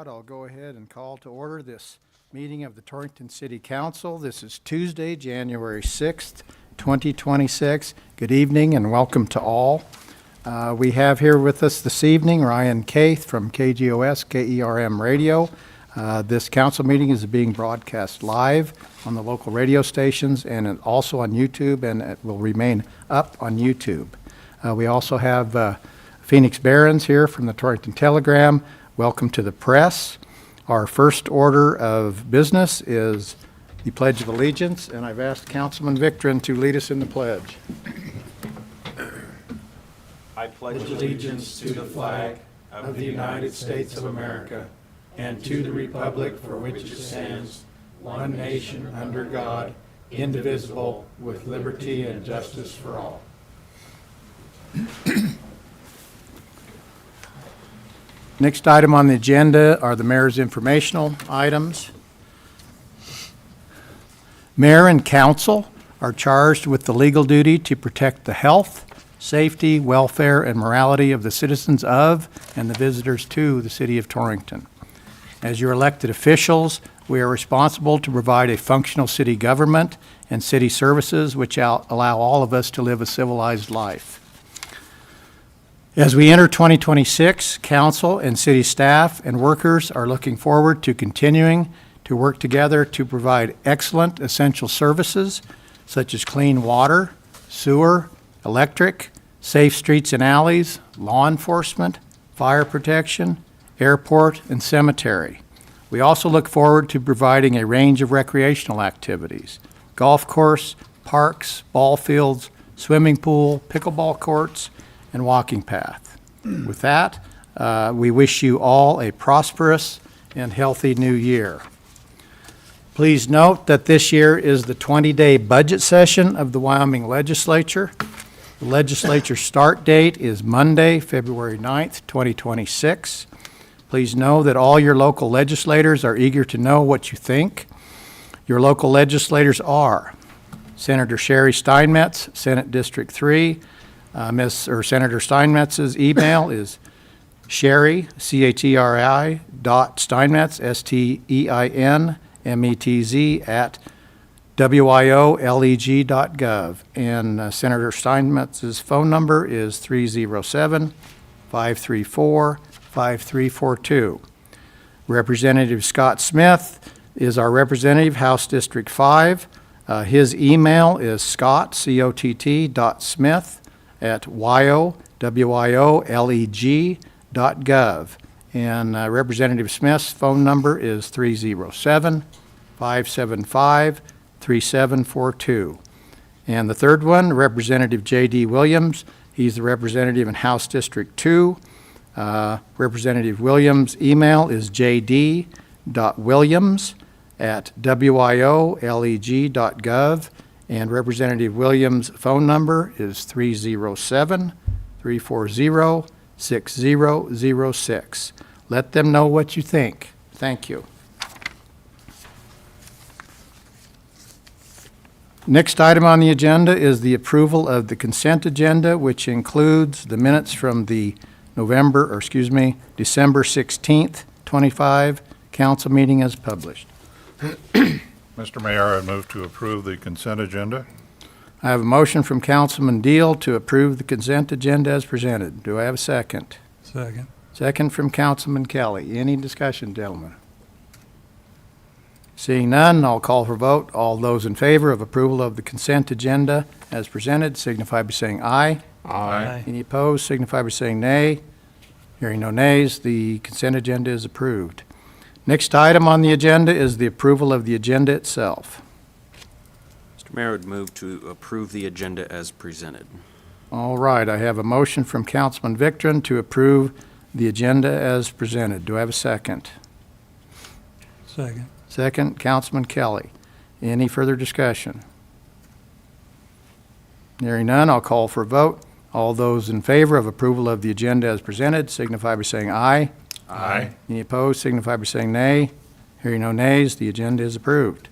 I'll go ahead and call to order this meeting of the Torrington City Council. This is Tuesday, January 6th, 2026. Good evening and welcome to all. We have here with us this evening Ryan Kaith from KGOS, KERM Radio. This council meeting is being broadcast live on the local radio stations and also on YouTube, and it will remain up on YouTube. We also have Phoenix Barons here from the Torrington Telegram. Welcome to the press. Our first order of business is the Pledge of Allegiance, and I've asked Councilman Victrin to lead us in the pledge. I pledge allegiance to the flag of the United States of America and to the republic for which it stands, one nation under God, indivisible, with liberty and justice for all. Next item on the agenda are the mayor's informational items. Mayor and council are charged with the legal duty to protect the health, safety, welfare, and morality of the citizens of and the visitors to the city of Torrington. As your elected officials, we are responsible to provide a functional city government and city services which allow all of us to live a civilized life. As we enter 2026, council and city staff and workers are looking forward to continuing to work together to provide excellent essential services such as clean water, sewer, electric, safe streets and alleys, law enforcement, fire protection, airport, and cemetery. We also look forward to providing a range of recreational activities: golf course, parks, ball fields, swimming pool, pickleball courts, and walking path. With that, we wish you all a prosperous and healthy new year. Please note that this year is the 20-day budget session of the Wyoming Legislature. The legislature start date is Monday, February 9th, 2026. Please know that all your local legislators are eager to know what you think. Your local legislators are Senator Sherry Steinmetz, Senate District 3. Senator Steinmetz's email is Sherry, Chetri, Steinmetz, STEINMETZ at wioleg.gov. And Senator Steinmetz's phone number is 307-534-5342. Representative Scott Smith is our representative, House District 5. His email is scott, COTT.smith at wioleg.gov. And Representative Smith's phone number is 307-575-3742. And the third one, Representative J.D. Williams, he's the representative in House District 2. Representative Williams' email is jd.williams at wioleg.gov. And Representative Williams' phone number is 307-340-6006. Let them know what you think. Thank you. Next item on the agenda is the approval of the consent agenda, which includes the minutes from the December 16th, 25 council meeting as published. Mr. Mayor, I move to approve the consent agenda. I have a motion from Councilman Deal to approve the consent agenda as presented. Do I have a second? Second. Second from Councilman Kelly. Any discussion, gentlemen? Seeing none, I'll call for vote. All those in favor of approval of the consent agenda as presented signify by saying aye. Aye. Any opposed signify by saying nay. Hearing no nays, the consent agenda is approved. Next item on the agenda is the approval of the agenda itself. Mr. Mayor, I would move to approve the agenda as presented. All right, I have a motion from Councilman Victrin to approve the agenda as presented. Do I have a second? Second. Second, Councilman Kelly. Any further discussion? Hearing none, I'll call for a vote. All those in favor of approval of the agenda as presented signify by saying aye. Aye. Any opposed signify by saying nay. Hearing no nays, the agenda is approved.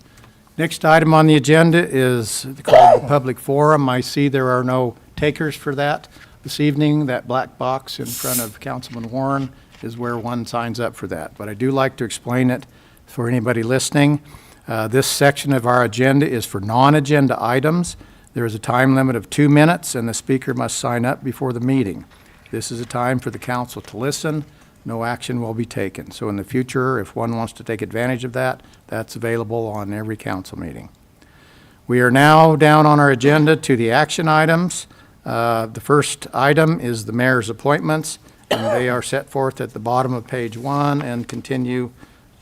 Next item on the agenda is called the public forum. I see there are no takers for that this evening. That black box in front of Councilman Warren is where one signs up for that. But I do like to explain it for anybody listening. This section of our agenda is for non-agenda items. There is a time limit of 2 minutes, and the speaker must sign up before the meeting. This is a time for the council to listen. No action will be taken. So in the future, if one wants to take advantage of that, that's available on every council meeting. We are now down on our agenda to the action items. The first item is the mayor's appointments, and they are set forth at the bottom of page 1 and continue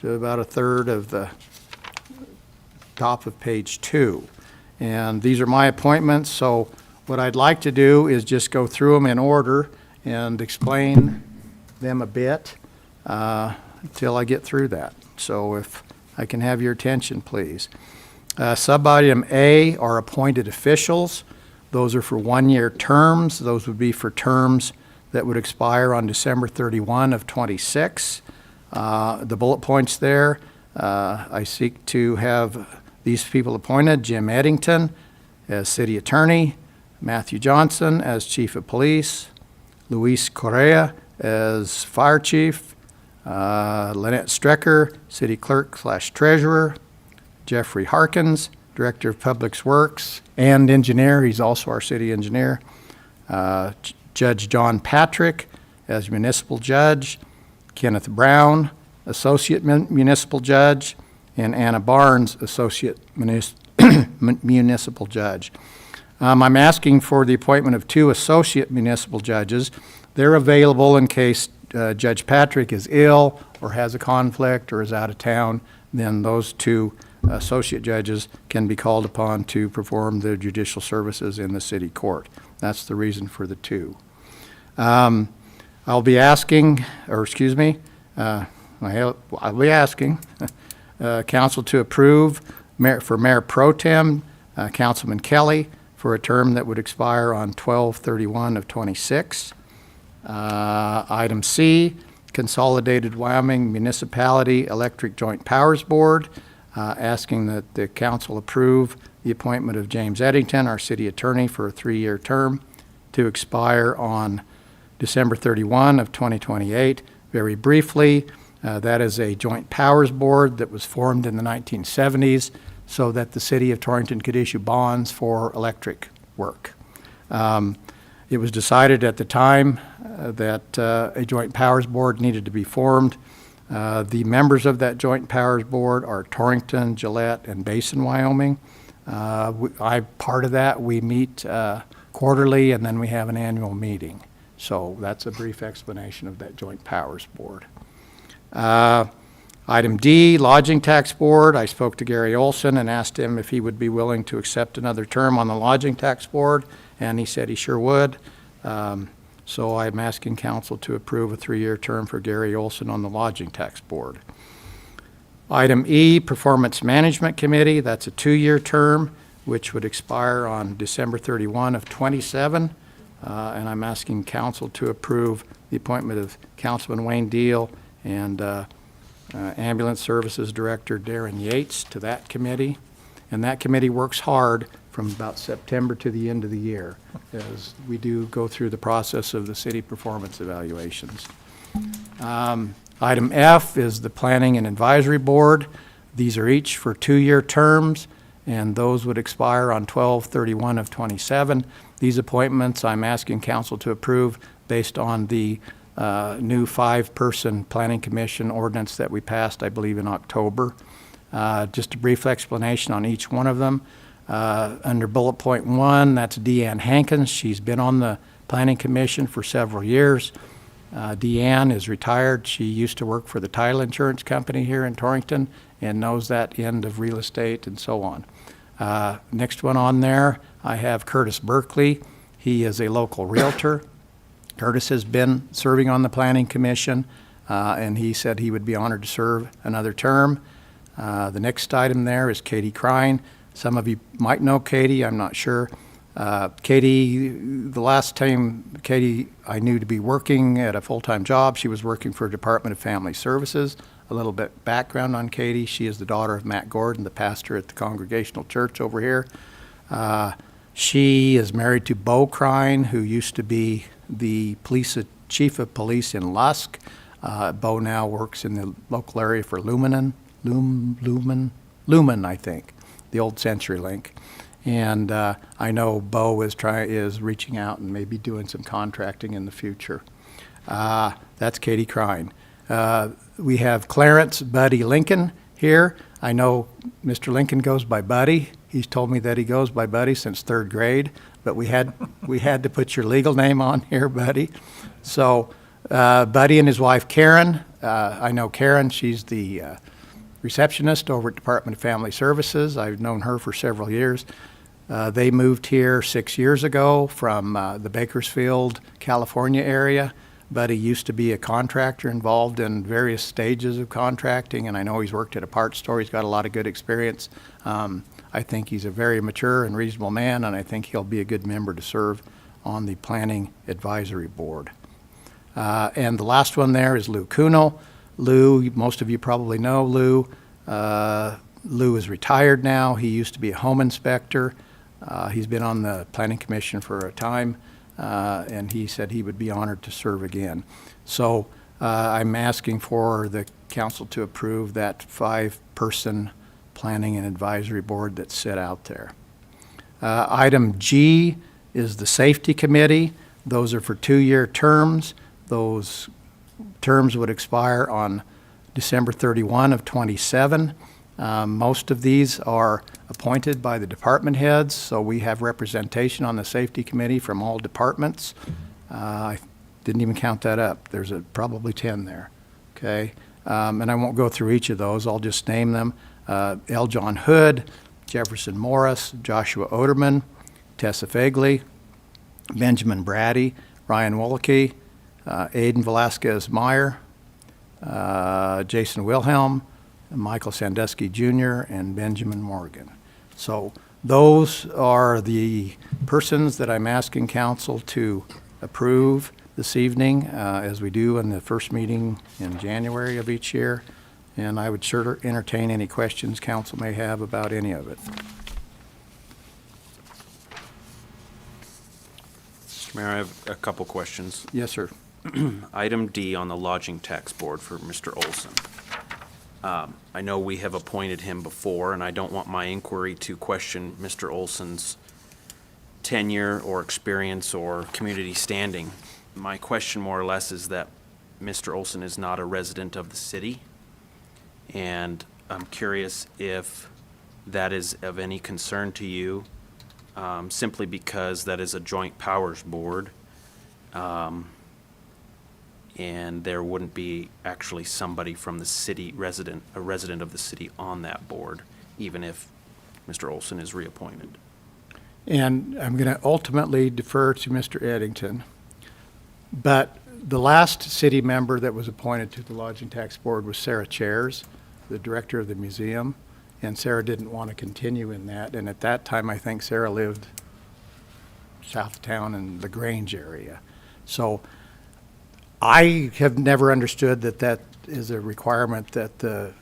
to about a third of the top of page 2. And these are my appointments, so what I'd like to do is just go through them in order and explain them a bit until I get through that. So if I can have your attention, please. Sub-item A are appointed officials. Those are for one-year terms. Those would be for terms that would expire on December 31 of 26. The bullet points there, I seek to have these people appointed: Jim Eddington as city attorney, Matthew Johnson as chief of police, Luis Correa as fire chief, Lynette Strecker, city clerk/treasurer, Jeffrey Harkins, director of public works and engineer. He's also our city engineer. Judge John Patrick as municipal judge, Kenneth Brown, associate municipal judge, and Anna Barnes, associate municipal judge. I'm asking for the appointment of 2 associate municipal judges. They're available in case Judge Patrick is ill or has a conflict or is out of town. Then those 2 associate judges can be called upon to perform the judicial services in the city court. That's the reason for the 2. I'll be asking, I'll be asking council to approve for Mayor Pro Tem, Councilman Kelly, for a term that would expire on 12/31 of 26. Item C, Consolidated Wyoming Municipality Electric Joint Powers Board, asking that the council approve the appointment of James Eddington, our city attorney, for a 3-year term to expire on December 31 of 2028. Very briefly, that is a joint powers board that was formed in the 1970s so that the city of Torrington could issue bonds for electric work. It was decided at the time that a joint powers board needed to be formed. The members of that joint powers board are Torrington, Gillette, and Basin, Wyoming. I'm part of that. We meet quarterly, and then we have an annual meeting. So that's a brief explanation of that joint powers board. Item D, Lodging Tax Board. I spoke to Gary Olson and asked him if he would be willing to accept another term on the Lodging Tax Board, and he said he sure would. So I'm asking council to approve a 3-year term for Gary Olson on the Lodging Tax Board. Item E, Performance Management Committee. That's a 2-year term, which would expire on December 31 of 27. And I'm asking council to approve the appointment of Councilman Wayne Deal and Ambulance Services Director Darren Yates to that committee. And that committee works hard from about September to the end of the year, as we do go through the process of the city performance evaluations. Item F is the Planning and Advisory Board. These are each for 2-year terms, and those would expire on 12/31 of 27. These appointments I'm asking council to approve based on the new 5-person Planning Commission ordinance that we passed, I believe, in October. Just a brief explanation on each one of them. Under bullet point 1, that's Deanne Hankins. She's been on the Planning Commission for several years. Deanne is retired. She used to work for the title insurance company here in Torrington and knows that end of real estate and so on. Next one on there, I have Curtis Berkeley. He is a local realtor. Curtis has been serving on the Planning Commission, and he said he would be honored to serve another term. The next item there is Katie Crine. Some of you might know Katie, I'm not sure. Katie, the last time Katie I knew to be working at a full-time job, she was working for Department of Family Services. A little bit background on Katie: she is the daughter of Matt Gordon, the pastor at the Congregational Church over here. She is married to Bo Crine, who used to be the chief of police in Lusk. Bo now works in the local area for Lumen, I think, the old CenturyLink. And I know Bo is reaching out and maybe doing some contracting in the future. That's Katie Crine. We have Clarence Buddy Lincoln here. I know Mr. Lincoln goes by Buddy. He's told me that he goes by Buddy since 3rd grade, but we had to put your legal name on here, Buddy. So Buddy and his wife Karen, I know Karen, she's the receptionist over at Department of Family Services. I've known her for several years. They moved here 6 years ago from the Bakersfield, California area. Buddy used to be a contractor involved in various stages of contracting, and I know he's worked at a parts store. He's got a lot of good experience. I think he's a very mature and reasonable man, and I think he'll be a good member to serve on the Planning Advisory Board. And the last one there is Lou Kuno. Lou, most of you probably know Lou. Lou is retired now. He used to be a home inspector. He's been on the Planning Commission for a time. And he said he would be honored to serve again. So I'm asking for the council to approve that 5-person planning and advisory board that's set out there. Item G is the Safety Committee. Those are for 2-year terms. Those terms would expire on December 31 of 27. Most of these are appointed by the department heads, so we have representation on the safety committee from all departments. I didn't even count that up. There's probably 10 there, okay? And I won't go through each of those. I'll just name them. L. John Hood, Jefferson Morris, Joshua Oderman, Tessa Fagley, Benjamin Brady, Ryan Wolke, Aiden Velasquez-Meyer, Jason Wilhelm, Michael Sandusky Jr., and Benjamin Morgan. So those are the persons that I'm asking council to approve this evening, as we do in the first meeting in January of each year. And I would sure entertain any questions council may have about any of it. Mr. Mayor, I have a couple questions. Yes, sir. Item D on the lodging tax board for Mr. Olson. I know we have appointed him before, and I don't want my inquiry to question Mr. Olson's tenure or experience or community standing. My question more or less is that Mr. Olson is not a resident of the city, and I'm curious if that is of any concern to you, simply because that is a joint powers board. And there wouldn't be actually somebody from the city a resident of the city on that board, even if Mr. Olson is reappointed. And I'm going to ultimately defer to Mr. Eddington. But the last city member that was appointed to the Lodging Tax Board was Sarah Chairs, the director of the museum. And Sarah didn't want to continue in that. And at that time, I think Sarah lived south of town in the Grange area. So I have never understood that that is a requirement that the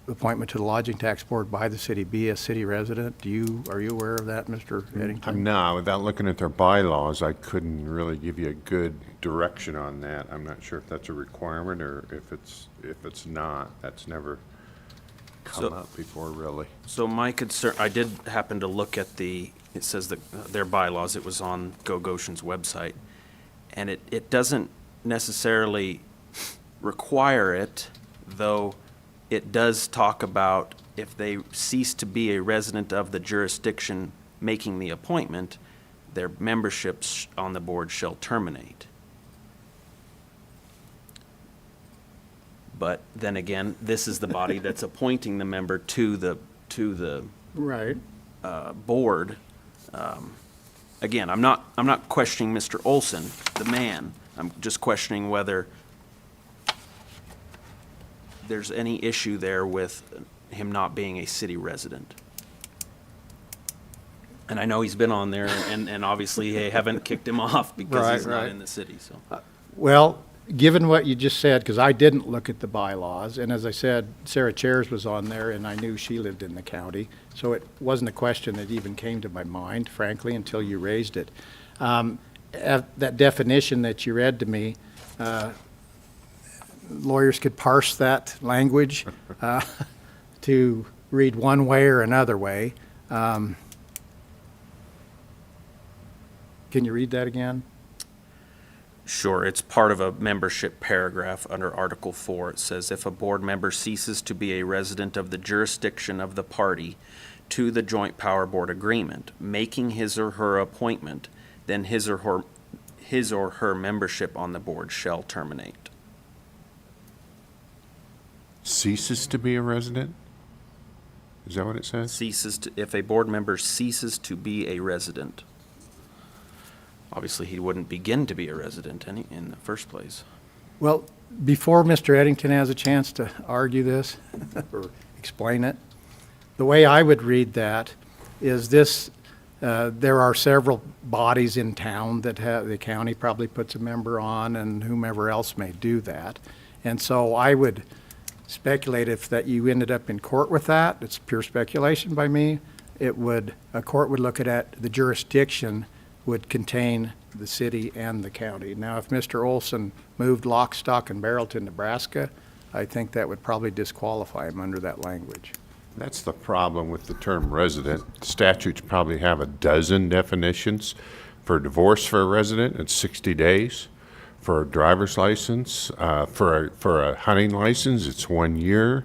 appointment to the Lodging Tax Board by the city be a city resident. Are you aware of that, Mr. Eddington? I'm not. Without looking at their bylaws, I couldn't really give you a good direction on that. I'm not sure if that's a requirement or if it's not. That's never come up before, really. So my concern, I did happen to look at it says that their bylaws, it was on Go Goshen's website, and it doesn't necessarily require it, though it does talk about if they cease to be a resident of the jurisdiction making the appointment, their membership on the board shall terminate. But then again, this is the body that's appointing the member to the Right. board. Again, I'm not questioning Mr. Olson, the man. I'm just questioning whether there's any issue there with him not being a city resident. And I know he's been on there, and obviously they haven't kicked him off because he's not in the city, so. Well, given what you just said, because I didn't look at the bylaws, and as I said, Sarah Chairs was on there, and I knew she lived in the county, so it wasn't a question that even came to my mind, frankly, until you raised it. That definition that you read to me, lawyers could parse that language to read one way or another way. Can you read that again? Sure, it's part of a membership paragraph under Article 4. It says, if a board member ceases to be a resident of the jurisdiction of the party to the joint power board agreement, making his or her appointment, then his or her membership on the board shall terminate. Ceases to be a resident? Is that what it says? If a board member ceases to be a resident, obviously he wouldn't begin to be a resident in the first place. Well, before Mr. Eddington has a chance to argue this or explain it, the way I would read that is this, there are several bodies in town that the county probably puts a member on, and whomever else may do that. And so I would speculate if that you ended up in court with that, it's pure speculation by me, a court would look at the jurisdiction would contain the city and the county. Now, if Mr. Olson moved lock, stock, and barrel to Nebraska, I think that would probably disqualify him under that language. That's the problem with the term resident. Statutes probably have a dozen definitions. For divorce for a resident, it's 60 days. For a driver's license, for a hunting license, it's 1 year.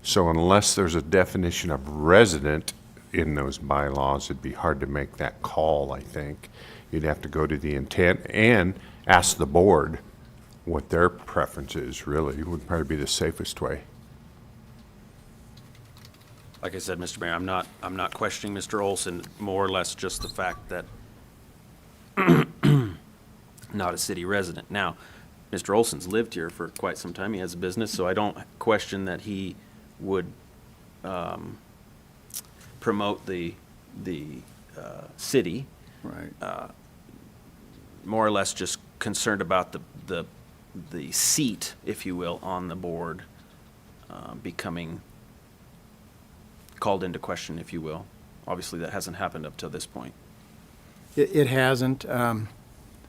So unless there's a definition of resident in those bylaws, it'd be hard to make that call, I think. You'd have to go to the intent and ask the board what their preference is, really, would probably be the safest way. Like I said, Mr. Mayor, I'm not questioning Mr. Olson, more or less just the fact that not a city resident. Now, Mr. Olson's lived here for quite some time. He has a business, so I don't question that he would promote the city. Right. More or less just concerned about the seat, if you will, on the board becoming called into question, if you will. Obviously, that hasn't happened up till this point. It hasn't,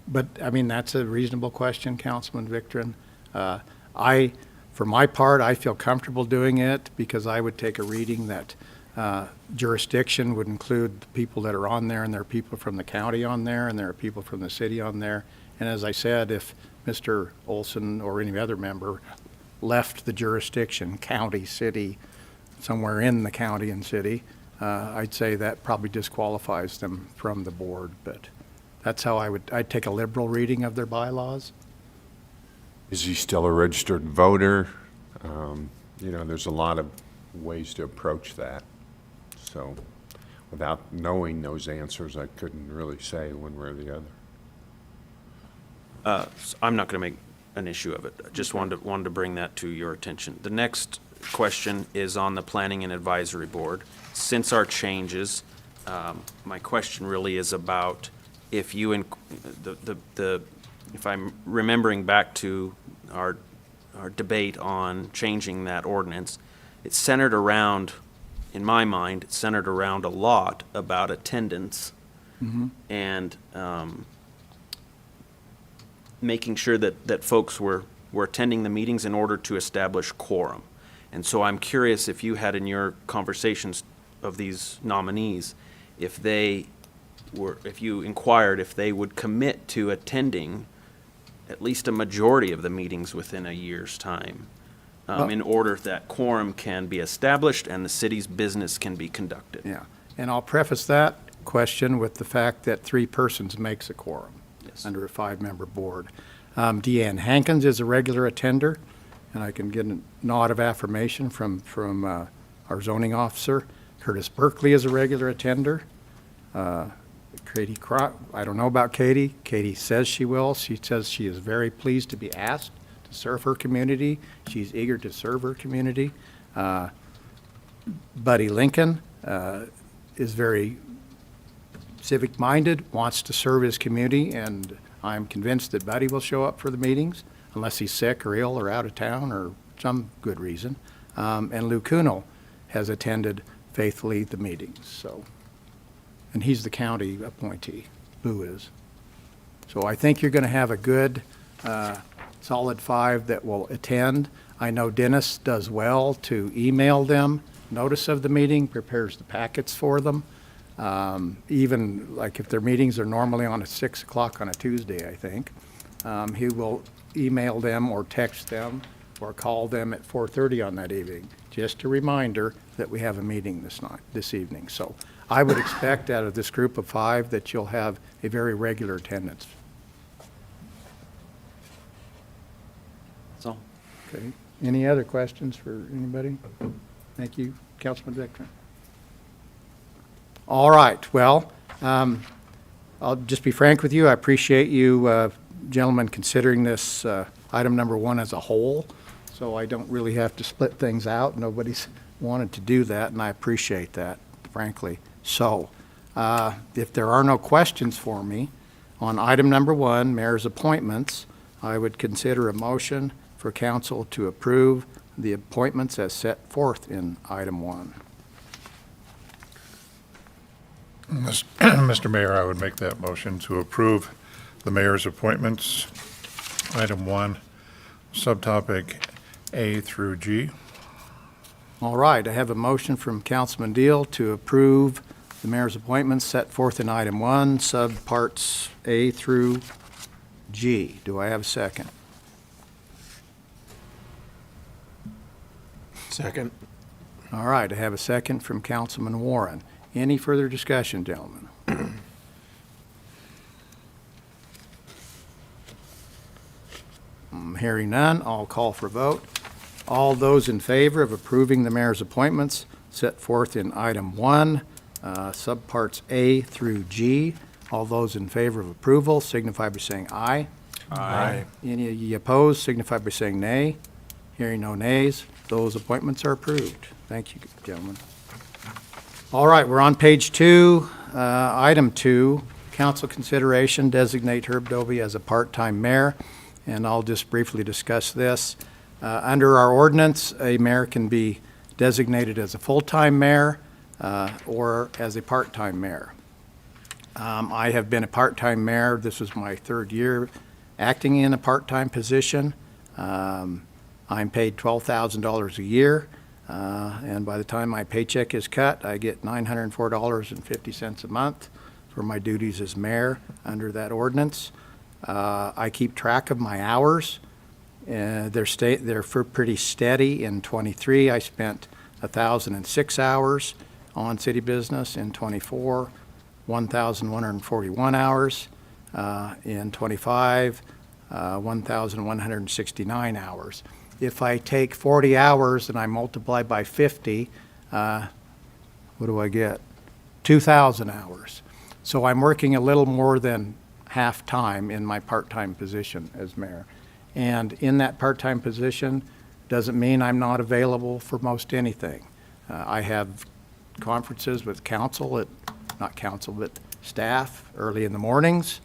but, I mean, that's a reasonable question, Councilman Victorin. For my part, I feel comfortable doing it because I would take a reading that jurisdiction would include the people that are on there, and there are people from the county on there, and there are people from the city on there. And as I said, if Mr. Olson or any other member left the jurisdiction, county, city, somewhere in the county and city, I'd say that probably disqualifies them from the board, but that's how I'd take a liberal reading of their bylaws. Is he still a registered voter? There's a lot of ways to approach that. So without knowing those answers, I couldn't really say one way or the other. So I'm not going to make an issue of it. I just wanted to bring that to your attention. The next question is on the Planning and Advisory Board. Since our changes, my question really is about if you, if I'm remembering back to our debate on changing that ordinance, it's centered around, in my mind, it's centered around a lot about attendance and making sure that folks were attending the meetings in order to establish quorum. And so I'm curious if you had in your conversations of these nominees, if you inquired if they would commit to attending at least a majority of the meetings within a year's time, in order that quorum can be established and the city's business can be conducted. Yeah, and I'll preface that question with the fact that 3 persons makes a quorum under a 5-member board. Deanne Hankins is a regular attender, and I can get a nod of affirmation from our zoning officer. Curtis Berkeley is a regular attender. Katie I don't know about Katie. Katie says she will. She says she is very pleased to be asked to serve her community. She's eager to serve her community. Buddy Lincoln is very civic-minded, wants to serve his community, and I'm convinced that Buddy will show up for the meetings unless he's sick or ill or out of town or some good reason. And Lou Kuno has attended faithfully the meetings, so. And he's the county appointee, Lou is. So I think you're going to have a good solid 5 that will attend. I know Dennis does well to email them notice of the meeting, prepares the packets for them. Even like if their meetings are normally on at 6 o'clock on a Tuesday, I think, he will email them or text them or call them at 4:30 on that evening. Just a reminder that we have a meeting this evening. So I would expect out of this group of 5 that you'll have a very regular attendance. That's all. Okay. Any other questions for anybody? Thank you, Councilman Victor. All right. Well, I'll just be frank with you. I appreciate you gentlemen considering this item number 1 as a whole. So I don't really have to split things out. Nobody's wanted to do that, and I appreciate that, frankly. So if there are no questions for me on item number 1, mayor's appointments, I would consider a motion for council to approve the appointments as set forth in item 1. Mr. Mayor, I would make that motion to approve the mayor's appointments, item 1, subtopic A through G. All right, I have a motion from Councilman Deal to approve the mayor's appointments set forth in item 1, subparts A through G. Do I have a second? Second. All right, I have a second from Councilman Warren. Any further discussion, gentlemen? Hearing none, I'll call for vote. All those in favor of approving the mayor's appointments set forth in item 1, subparts A through G, all those in favor of approval signify by saying aye. Aye. Any opposed signify by saying nay. Hearing no nays, those appointments are approved. Thank you, gentlemen. All right, we're on page 2, item 2, council consideration, designate Herb Dovey as a part-time mayor, and I'll just briefly discuss this. Under our ordinance, a mayor can be designated as a full-time mayor or as a part-time mayor. I have been a part-time mayor. This was my 3rd year acting in a part-time position. I'm paid $12,000 a year, and by the time my paycheck is cut, I get $904.50 a month for my duties as mayor under that ordinance. I keep track of my hours. They're pretty steady. In '23, I spent 1,006 hours on city business. In '24, 1,141 hours. In '25, 1,169 hours. If I take 40 hours and I multiply by 50, what do I get? 2,000 hours. So I'm working a little more than half-time in my part-time position as mayor. And in that part-time position doesn't mean I'm not available for most anything. I have conferences with staff early in the mornings,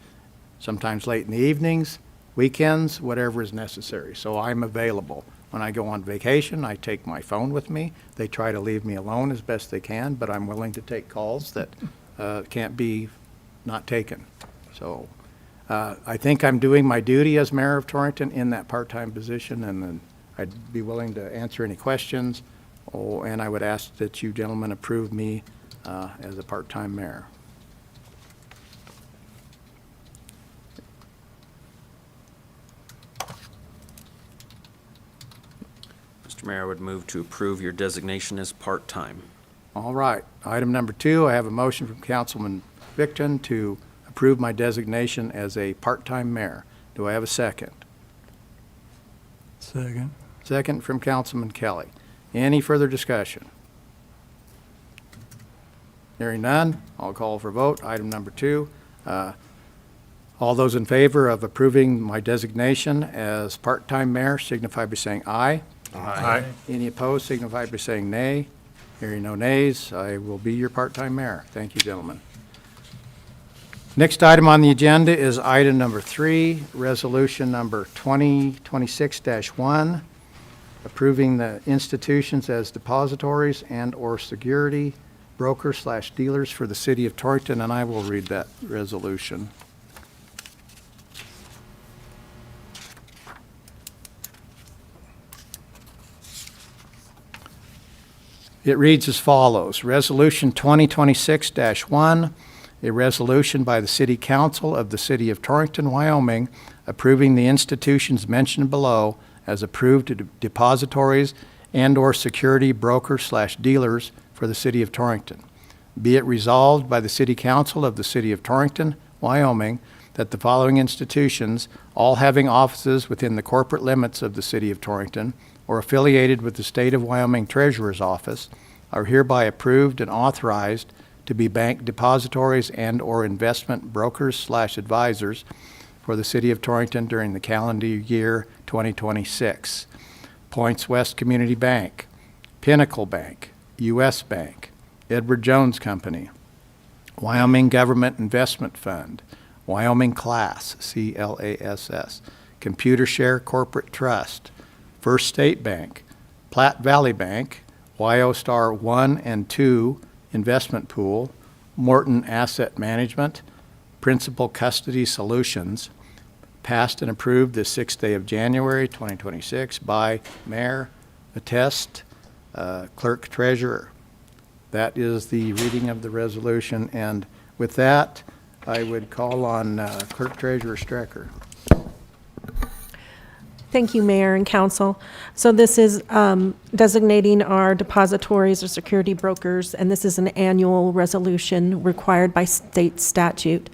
sometimes late in the evenings, weekends, whatever is necessary. So I'm available. When I go on vacation, I take my phone with me. They try to leave me alone as best they can, but I'm willing to take calls that can't be not taken. So I think I'm doing my duty as mayor of Torrington in that part-time position, and then I'd be willing to answer any questions. And I would ask that you gentlemen approve me as a part-time mayor. Mr. Mayor, I would move to approve your designation as part-time. All right. Item number 2, I have a motion from Councilman Victon to approve my designation as a part-time mayor. Do I have a second? Second. Second from Councilman Kelly. Any further discussion? Hearing none, I'll call for vote. Item number 2. All those in favor of approving my designation as part-time mayor signify by saying aye. Aye. Any opposed signify by saying nay. Hearing no nays, I will be your part-time mayor. Thank you, gentlemen. Next item on the agenda is item number 3, resolution number 2026-1, approving the institutions as depositories and/or security brokers/dealers for the city of Torrington, and I will read that resolution. It reads as follows. Resolution 2026-1, a resolution by the City Council of the City of Torrington, Wyoming, approving the institutions mentioned below as approved depositories and/or security brokers/dealers for the City of Torrington. Be it resolved by the City Council of the City of Torrington, Wyoming, that the following institutions, all having offices within the corporate limits of the City of Torrington or affiliated with the State of Wyoming Treasurer's Office, are hereby approved and authorized to be bank depositories and/or investment brokers/advisors for the City of Torrington during the calendar year 2026. Points West Community Bank, Pinnacle Bank, U.S. Bank, Edward Jones Company, Wyoming Government Investment Fund, Wyoming Class, CLASS, Computer Share Corporate Trust, First State Bank, Platte Valley Bank, WyoStar 1 and 2 Investment Pool, Morton Asset Management, Principal Custody Solutions, passed and approved the 6th day of January 2026 by Mayor, Attest, Clerk Treasurer. That is the reading of the resolution, and with that, I would call on Clerk Treasurer Strecker. Thank you, Mayor and Council. So this is designating our depositories or security brokers, and this is an annual resolution required by state statute.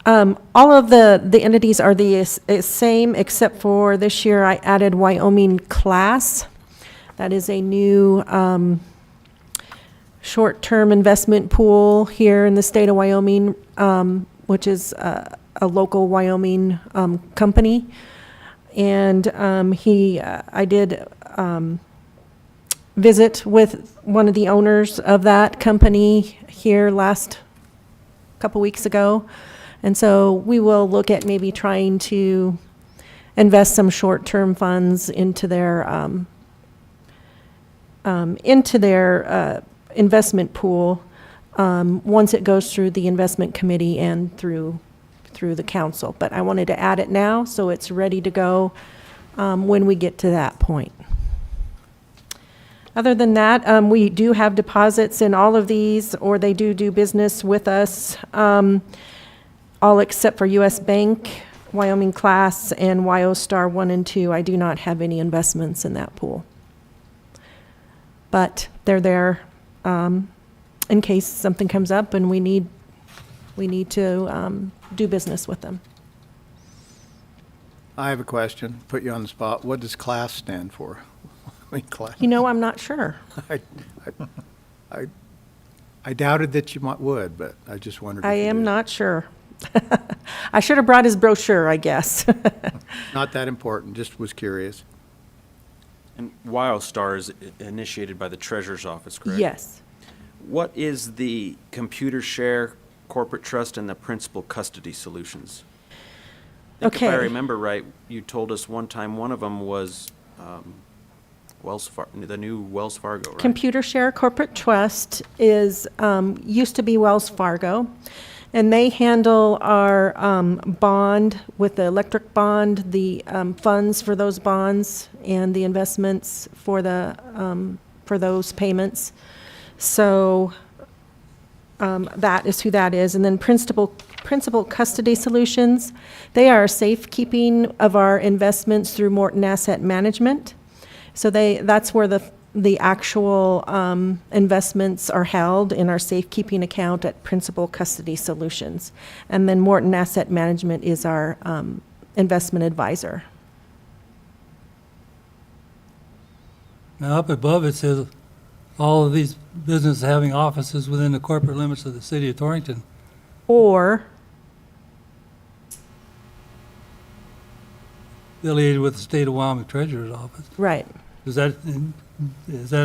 All of the entities are the same, except for this year I added Wyoming Class. That is a new short-term investment pool here in the state of Wyoming, which is a local Wyoming company. And I did visit with one of the owners of that company here last couple weeks ago. And so we will look at maybe trying to invest some short-term funds into their investment pool once it goes through the investment committee and through the council. But I wanted to add it now so it's ready to go when we get to that point. Other than that, we do have deposits in all of these, or they do business with us, all except for U.S. Bank, Wyoming Class, and WyoStar 1 and 2. I do not have any investments in that pool. But they're there in case something comes up and we need to do business with them. I have a question, put you on the spot. What does CLASS stand for? I mean, class. You know, I'm not sure. I doubted that you would, but I just wondered if I you am did. not sure. I should have brought his brochure, I guess. Not that important, just was curious. And WyoStar is initiated by the Treasurer's Office, correct? Yes. What is the Computer Share Corporate Trust and the Principal Custody Solutions? I think if I Okay. remember right, you told us one time one of them was the new Wells Fargo, right? Computer Share Corporate Trust is, used to be Wells Fargo, and they handle our bond with the electric bond, the funds for those bonds, and the investments for those payments. So that is who that is. And then Principal Custody Solutions, they are safekeeping of our investments through Morton Asset Management. So that's where the actual investments are held in our safekeeping account at Principal Custody Solutions. And then Morton Asset Management is our investment advisor. Now, up above it says, all of these businesses having offices within the corporate limits of the city of Torrington. Or, Affiliated with the State of Wyoming Treasurer's Office. right. Does that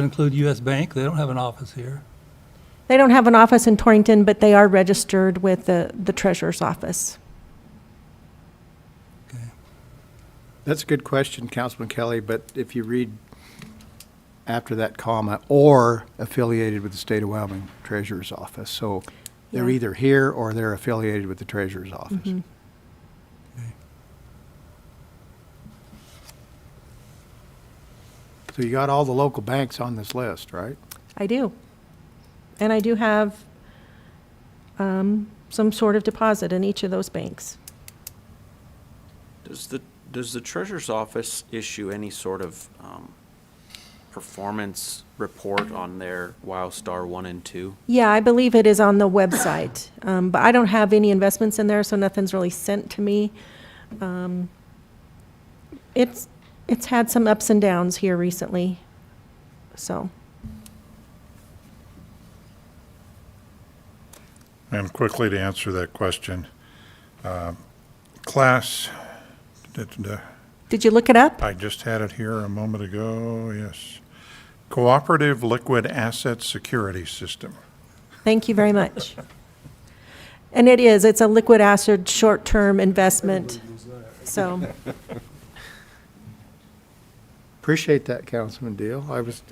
include U.S. Bank? They don't have an office here. They don't have an office in Torrington, but they are registered with the treasurer's office. Okay. That's a good question, Councilman Kelly, but if you read after that comma, or affiliated with the State of Wyoming Treasurer's Office, so they're Yeah. either here or they're affiliated with the Treasurer's Office. Mm-hmm. So you got all the local banks on this list, right? I do. And I do have some sort of deposit in each of those banks. Does the treasurer's office issue any sort of performance report on their WildStar 1 and 2? Yeah, I believe it is on the website, but I don't have any investments in there, so nothing's really sent to me. It's had some ups and downs here recently, so. And quickly to answer that question, class, Did you look it up? I just had it here a moment ago, yes. Cooperative Liquid Asset Security System. Thank you very much. And it's a liquid asset short-term investment, so. Appreciate that, Councilman Deal. I was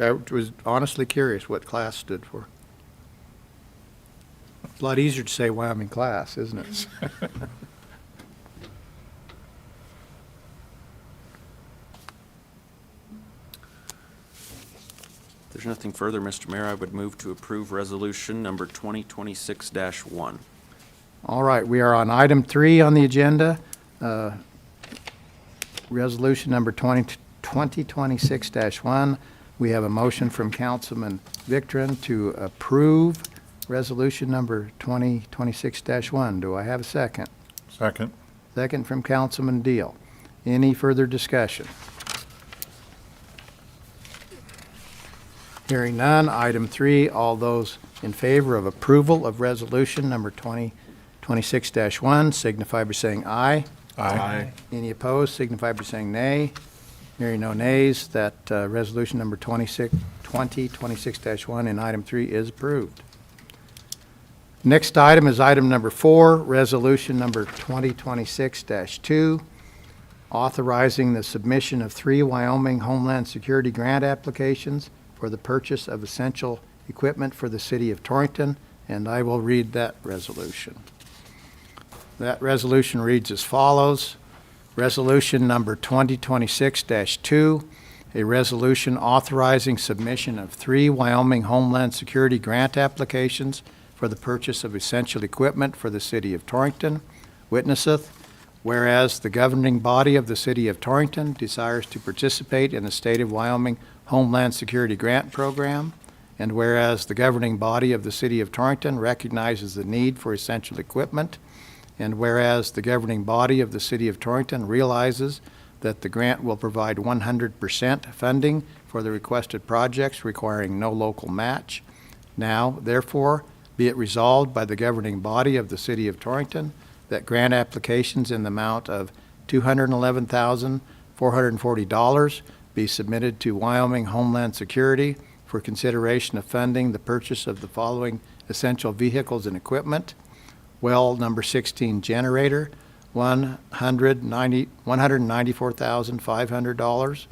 honestly curious what CLASS stood for. It's a lot easier to say Wyoming Class, isn't it? If there's nothing further, Mr. Mayor, I would move to approve resolution number 2026-1. All right, we are on item 3 on the agenda. Resolution number 2026-1. We have a motion from Councilman Victrin to approve resolution number 2026-1. Do I have a second? Second. Second from Councilman Deal. Any further discussion? Hearing none, item 3, all those in favor of approval of resolution number 2026-1 signify by saying aye. Aye. Any opposed signify by saying nay. Hearing no nays, that resolution number 2026-1 in item 3 is approved. Next item is item number 4, resolution number 2026-2, authorizing the submission of 3 Wyoming Homeland Security grant applications for the purchase of essential equipment for the city of Torrington, and I will read that resolution. That resolution reads as follows. Resolution number 2026-2, a resolution authorizing submission of 3 Wyoming Homeland Security grant applications for the purchase of essential equipment for the city of Torrington. Witnesseth, whereas the governing body of the city of Torrington desires to participate in the state of Wyoming Homeland Security Grant Program, and whereas the governing body of the city of Torrington recognizes the need for essential equipment, and whereas the governing body of the city of Torrington realizes that the grant will provide 100% funding for the requested projects requiring no local match. Now, therefore, be it resolved by the governing body of the city of Torrington that grant applications in the amount of $211,440 be submitted to Wyoming Homeland Security for consideration of funding the purchase of the following essential vehicles and equipment: well number 16 generator, $194,500,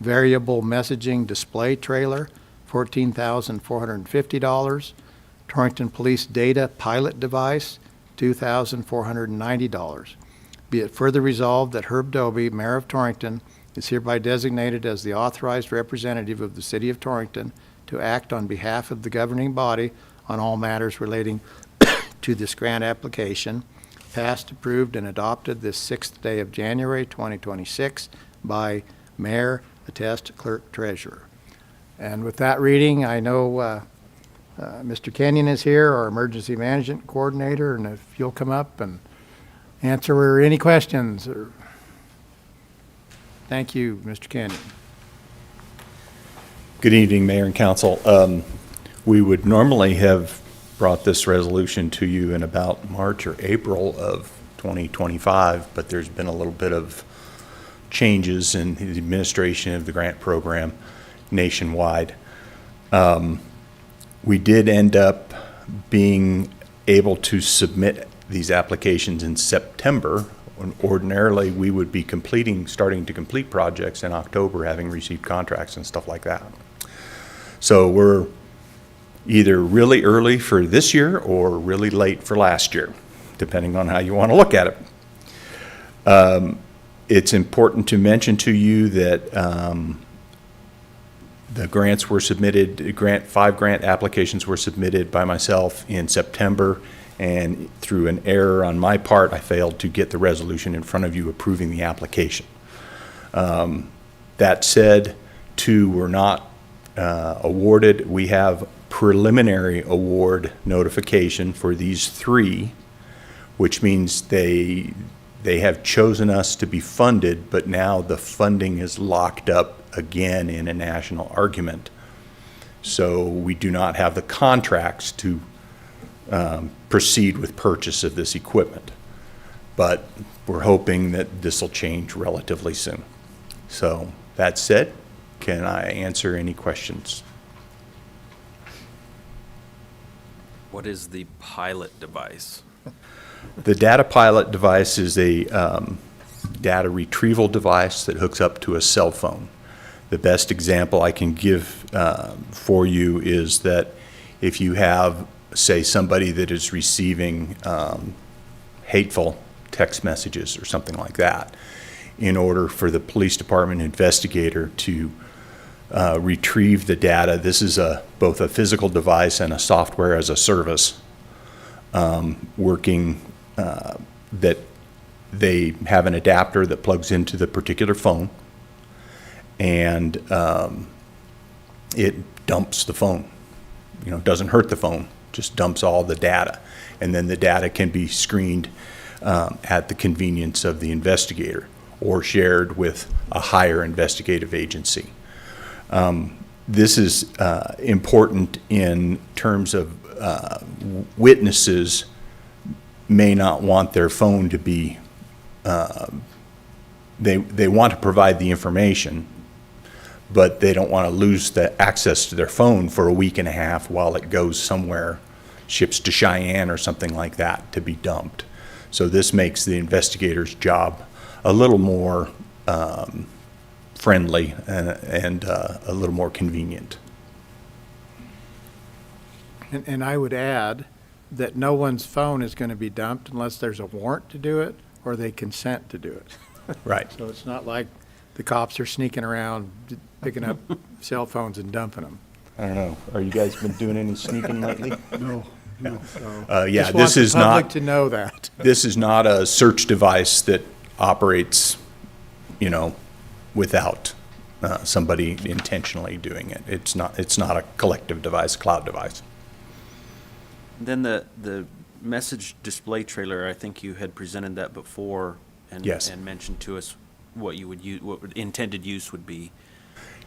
variable messaging display trailer, $14,450, Torrington Police Data Pilot Device, $2,490. Be it further resolved that Herb Doby, Mayor of Torrington, is hereby designated as the authorized representative of the City of Torrington to act on behalf of the governing body on all matters relating to this grant application, passed, approved, and adopted this 6th day of January 2026 by Mayor, attest, Clerk, Treasurer. And with that reading, I know Mr. Kenyon is here, our Emergency Management Coordinator, and if you'll come up and answer any questions. Thank you, Mr. Kenyon. Good evening, Mayor and Council. We would normally have brought this resolution to you in about March or April of 2025, but there's been a little bit of changes in the administration of the grant program nationwide. We did end up being able to submit these applications in September, when ordinarily we would be starting to complete projects in October, having received contracts and stuff like that. So we're either really early for this year or really late for last year, depending on how you want to look at it. It's important to mention to you that The grants were submitted, 5 grant applications were submitted by myself in September, and through an error on my part, I failed to get the resolution in front of you approving the application. That said, 2 were not awarded. We have preliminary award notification for these 3, which means they have chosen us to be funded, but now the funding is locked up again in a national argument. So we do not have the contracts to proceed with purchase of this equipment. But we're hoping that this will change relatively soon. So that said, can I answer any questions? What is the pilot device? The data pilot device is a data retrieval device that hooks up to a cell phone. The best example I can give for you is that if you have, say, somebody that is receiving hateful text messages or something like that, in order for the police department investigator to retrieve the data, this is both a physical device and a software as a service working that they have an adapter that plugs into the particular phone, and it dumps the phone. You know, it doesn't hurt the phone, just dumps all the data. And then the data can be screened at the convenience of the investigator or shared with a higher investigative agency. This is important in terms of witnesses may not want their phone to be, they want to provide the information, but they don't want to lose the access to their phone for a week and a half while it goes somewhere, ships to Cheyenne or something like that to be dumped. So this makes the investigator's job a little more friendly and a little more convenient. And I would add that no one's phone is going to be dumped unless there's a warrant to do it or they consent to do it. Right. So it's not like the cops are sneaking around, picking up cell phones and dumping them. I don't know. Are you guys been doing any sneaking lately? No. Yeah, Just want this the is public not, to know that. this is not a search device that operates, you know, without somebody intentionally doing it. It's not a collective device, cloud device. Then the message display trailer, I think you had presented that before and Yes. and mentioned to us what you would use, what intended use would be.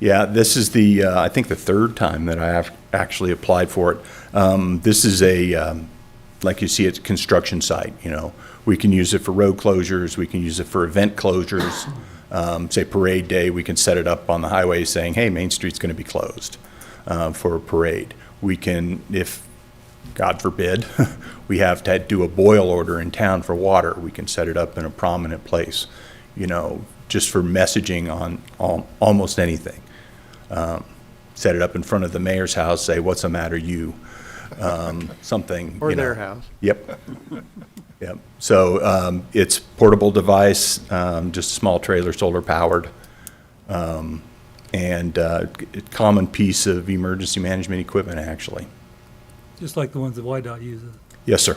Yeah, this is the, I think the 3rd time that I have actually applied for it. This is like you see at a construction site, you know. We can use it for road closures, we can use it for event closures. Say parade day, we can set it up on the highway saying, hey, Main Street's gonna be closed for a parade. We can, if, God forbid, we have to do a boil order in town for water, we can set it up in a prominent place, you know, just for messaging on almost anything. Set it up in front of the mayor's house, say, what's the matter, you? Something, Or you know. their house. Yep. Yep. So it's portable device, just a small trailer, solar powered, and a common piece of emergency management equipment, actually. Just like the ones that YDOT uses. Yes, sir.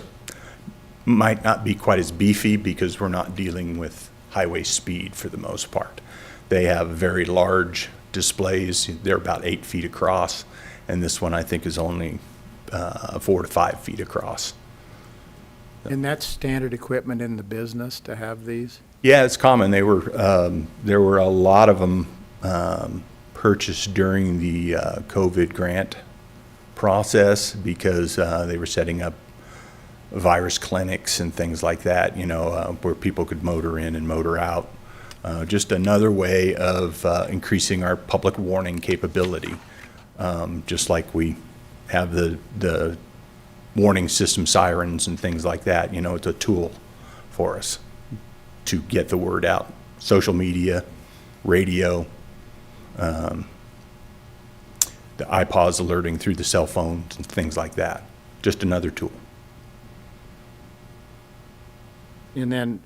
Might not be quite as beefy because we're not dealing with highway speed for the most part. They have very large displays. They're about 8 feet across, and this one I think is only 4 to 5 feet across. And that's standard equipment in the business to have these? Yeah, it's common. There were a lot of them purchased during the COVID grant process because they were setting up virus clinics and things like that, you know, where people could motor in and motor out. Just another way of increasing our public warning capability, just like we have the warning system sirens and things like that. You know, it's a tool for us to get the word out. Social media, radio, the iPods alerting through the cell phones and things like that. Just another tool. And then,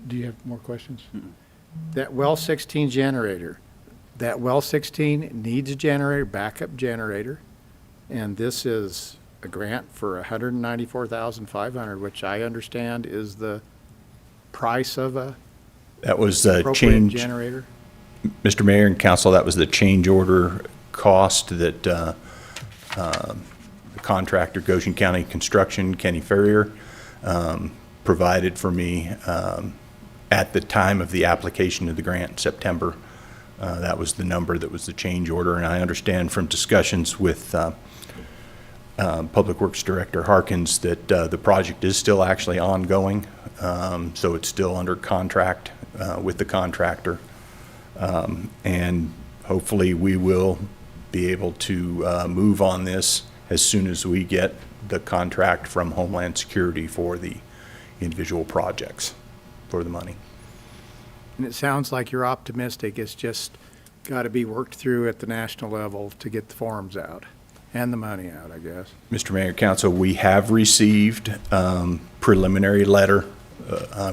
do you have more questions? That well 16 generator, That well 16 needs a generator, backup generator, and this is a grant for $194,500, which I understand is the price of a That was a appropriate change, generator. Mr. Mayor and Council, that was the change order cost that the contractor, Goshen County Construction, Kenny Ferrier, provided for me at the time of the application of the grant in September. That was the number that was the change order, and I understand from discussions with Public Works Director Harkins that the project is still actually ongoing, so it's still under contract with the contractor. And hopefully we will be able to move on this as soon as we get the contract from Homeland Security for the individual projects, for the money. And it sounds like you're optimistic. It's just got to be worked through at the national level to get the forms out and the money out, I guess. Mr. Mayor, Council, we have received preliminary letter,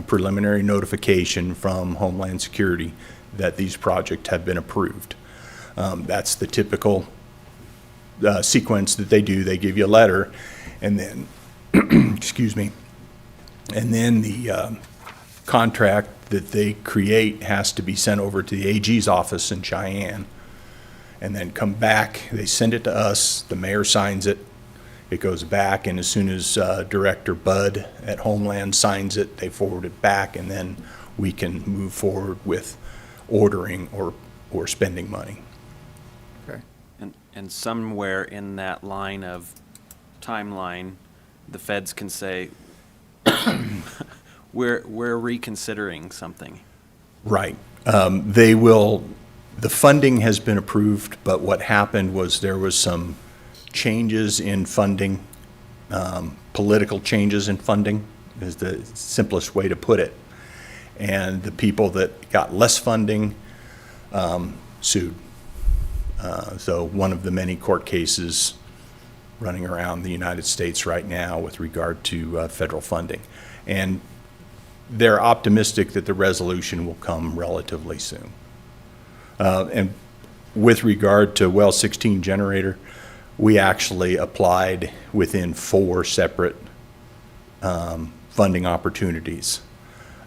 preliminary notification from Homeland Security that these projects have been approved. That's the typical sequence that they do. They give you a letter, and then, excuse me, and then the contract that they create has to be sent over to the AG's office in Cheyenne, and then come back. They send it to us. The mayor signs it. It goes back, and as soon as Director Bud at Homeland signs it, they forward it back, and then we can move forward with ordering or spending money. Okay. And somewhere in that line of timeline, the feds can say, we're reconsidering something. Right. They will, the funding has been approved, but what happened was there was some changes in funding, political changes in funding is the simplest way to put it. And the people that got less funding sued. So one of the many court cases running around the United States right now with regard to federal funding. And they're optimistic that the resolution will come relatively soon. And with regard to well 16 generator, we actually applied within 4 separate funding opportunities,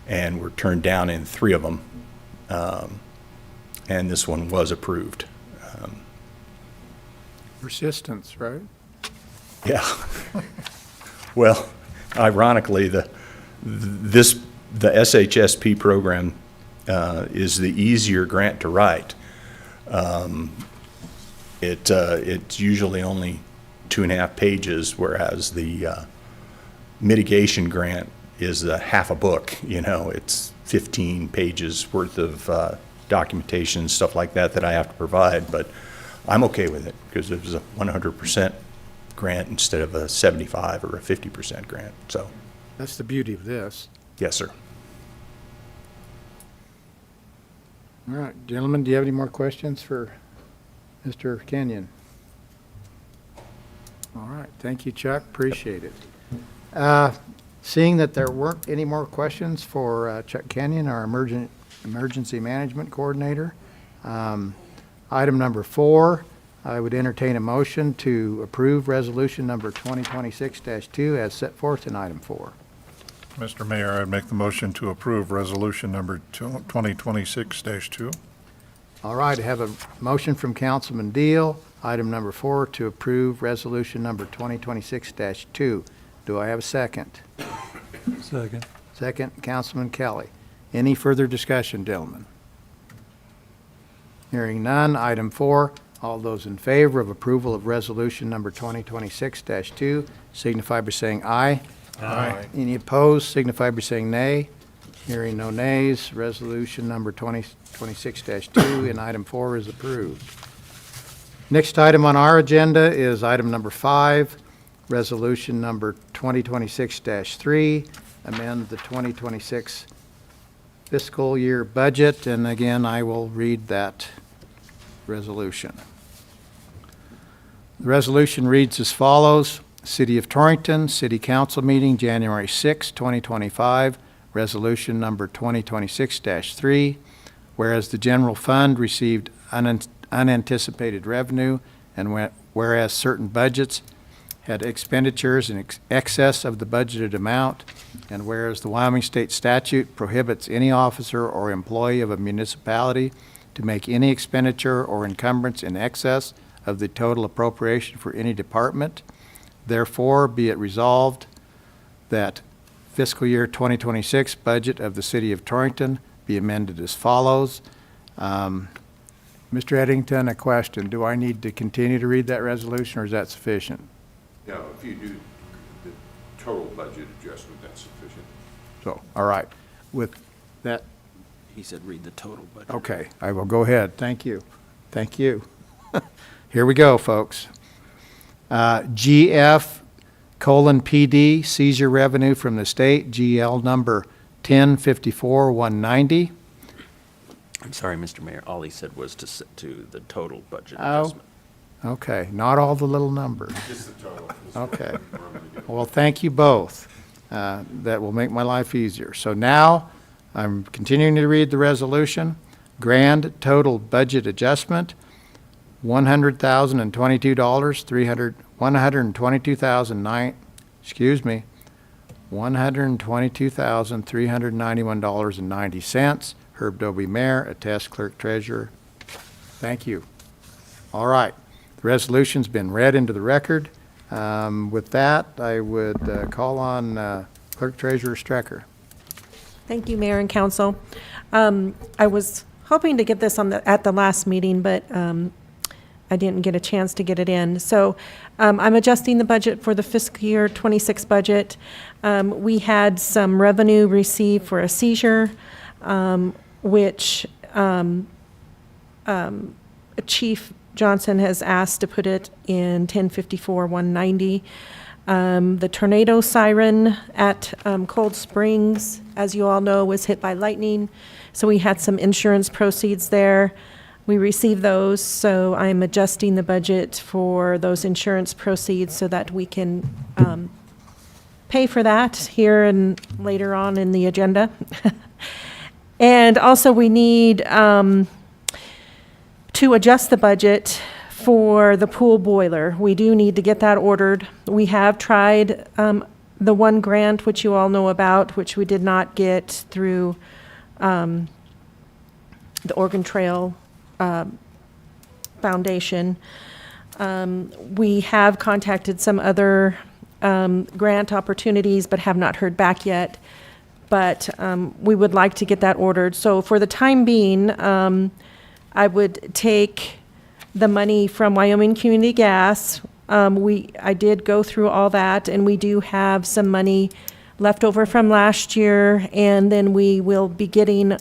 and were turned down in 3 of them, and this one was approved. Persistence, right? Yeah. Well, ironically, the SHSP program is the easier grant to write. It's usually only 2.5 pages, whereas the mitigation grant is half a book. You know, it's 15 pages worth of documentation, stuff like that I have to provide. But I'm okay with it because it was a 100% grant instead of a 75 or a 50% grant. So, That's the beauty of this. yes, sir. All right, gentlemen, do you have any more questions for Mr. Kenyon? All right, thank you, Chuck, appreciate it. Seeing that there weren't any more questions for Chuck Kenyon, our Emergency Management Coordinator, item number 4, I would entertain a motion to approve resolution number 2026-2 as set forth in item 4. Mr. Mayor, I'd make the motion to approve resolution number 2026-2. All right, I have a motion from Councilman Deal, item number 4, to approve resolution number 2026-2. Do I have a second? Second. Second, Councilman Kelly. Any further discussion, gentlemen? Hearing none, item 4, all those in favor of approval of resolution number 2026-2 signify by saying aye. Aye. Any opposed signify by saying nay. Hearing no nays, resolution number 2026-2 and item 4 is approved. Next item on our agenda is item number 5, resolution number 2026-3, amend the 2026 fiscal year budget, and again, I will read that resolution. The resolution reads as follows. City of Torrington, City Council meeting, January 6, 2025, resolution number 2026-3. whereas the general fund received unanticipated revenue, and whereas certain budgets had expenditures in excess of the budgeted amount, and whereas the Wyoming State statute prohibits any officer or employee of a municipality to make any expenditure or encumbrance in excess of the total appropriation for any department, therefore be it resolved that fiscal year 2026 budget of the City of Torrington be amended as follows. Mr. Eddington, a question. Do I need to continue to read that resolution, or is that sufficient? No, if you do the total budget adjustment, that's sufficient. So, all right. With that, He said read the total budget. okay, I will go ahead. Thank you. Thank you. Here we go, folks. GF:PD, seizure revenue from the state, GL number 1054-190. I'm sorry, Mr. Mayor, all he said was to set to the total budget Oh. adjustment. Okay, not all the little numbers. Just the total. Okay. Well, thank you both. That will make my life easier. So now, I'm continuing to read the resolution. Grand total budget adjustment, $100,022, $122,391.90. Herb Dobie, Mayor, attest Clerk Treasurer. Thank you. All right. The resolution's been read into the record. With that, I would call on Clerk Treasurer Strecker. Thank you, Mayor and Council. I was hoping to get this at the last meeting, but I didn't get a chance to get it in. So I'm adjusting the budget for the fiscal year 26 budget. We had some revenue received for a seizure, which Chief Johnson has asked to put it in 1054-190. The tornado siren at Cold Springs, as you all know, was hit by lightning. So we had some insurance proceeds there. We received those, so I'm adjusting the budget for those insurance proceeds so that we can pay for that here and later on in the agenda. And also we need to adjust the budget for the pool boiler. We do need to get that ordered. We have tried the one grant, which you all know about, which we did not get through the Oregon Trail Foundation. We have contacted some other grant opportunities, but have not heard back yet. But we would like to get that ordered. So for the time being, I would take the money from Wyoming Community Gas. I did go through all that, and we do have some money left over from last year, and then we will be getting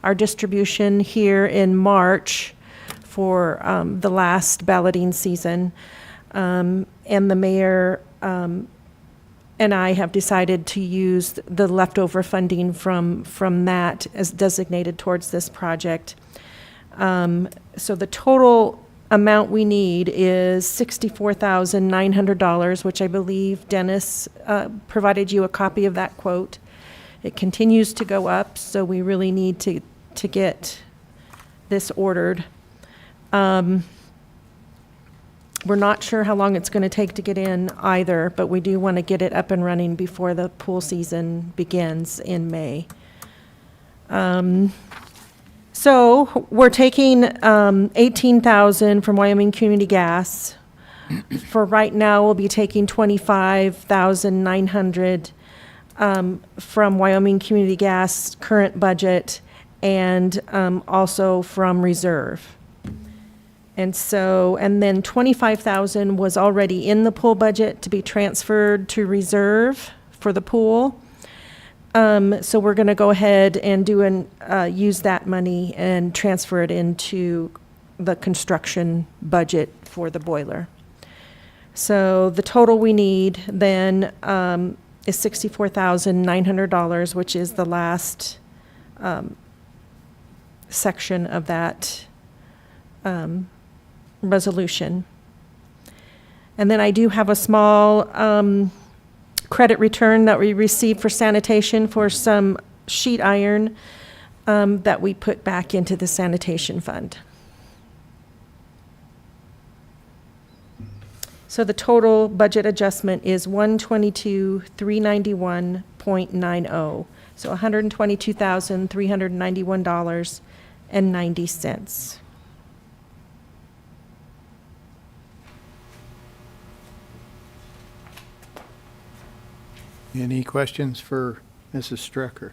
our distribution here in March for the last balloting season. And the mayor and I have decided to use the leftover funding from that as designated towards this project. So the total amount we need is $64,900, which I believe Dennis provided you a copy of that quote. It continues to go up, so we really need to get this ordered. We're not sure how long it's going to take to get in either, but we do want to get it up and running before the pool season begins in May. So we're taking $18,000 from Wyoming Community Gas. For right now, we'll be taking $25,900 from Wyoming Community Gas current budget, and also from reserve. And then $25,000 was already in the pool budget to be transferred to reserve for the pool. So we're going to go ahead and use that money and transfer it into the construction budget for the boiler. So the total we need then is $64,900, which is the last section of that resolution. And then I do have a small credit return that we received for sanitation for some sheet iron. that we put back into the sanitation fund. So the total budget adjustment is 122,391.90. So $122,391.90. Any questions for Mrs. Strecker?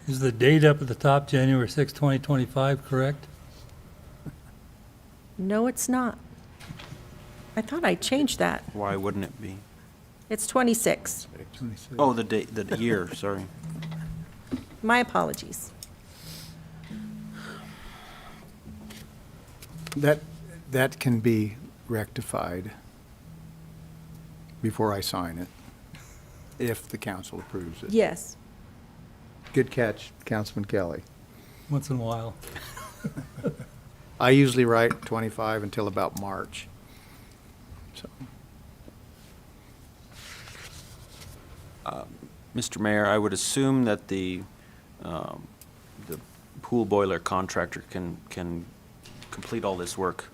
Is the date up at the top, January 6, 2025, correct? No, it's not. I thought I changed that. Why wouldn't it be? It's 26. Oh, the date, the year, sorry. My apologies. That can be rectified before I sign it, if the council approves it. Yes. Good catch, Councilman Kelly. Once in a while. I usually write 25 until about March. So, Mr. Mayor, I would assume that the pool boiler contractor can complete all this work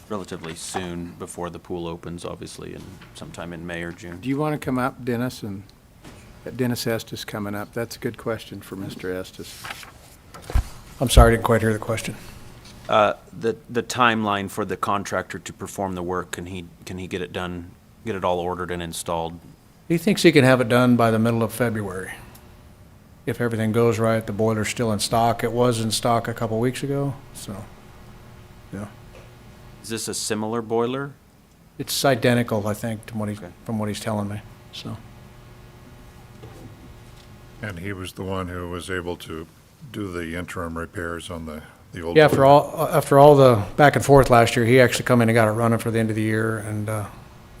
relatively soon before the pool opens, obviously, and sometime in May or June. do you want to come up, Dennis, and Dennis Estes coming up? That's a good question for Mr. Estes. I'm sorry, I didn't quite hear the question. The timeline for the contractor to perform the work, can he get it done, get it all ordered and installed? He thinks he can have it done by the middle of February. If everything goes right, the boiler's still in stock. It was in stock a couple weeks ago, so, yeah. Is this a similar boiler? It's identical, I think, to Okay. from what he's telling me, so. And he was the one who was able to do the interim repairs on the old. Yeah, boiler. after all the back and forth last year, he actually come in and got it running for the end of the year and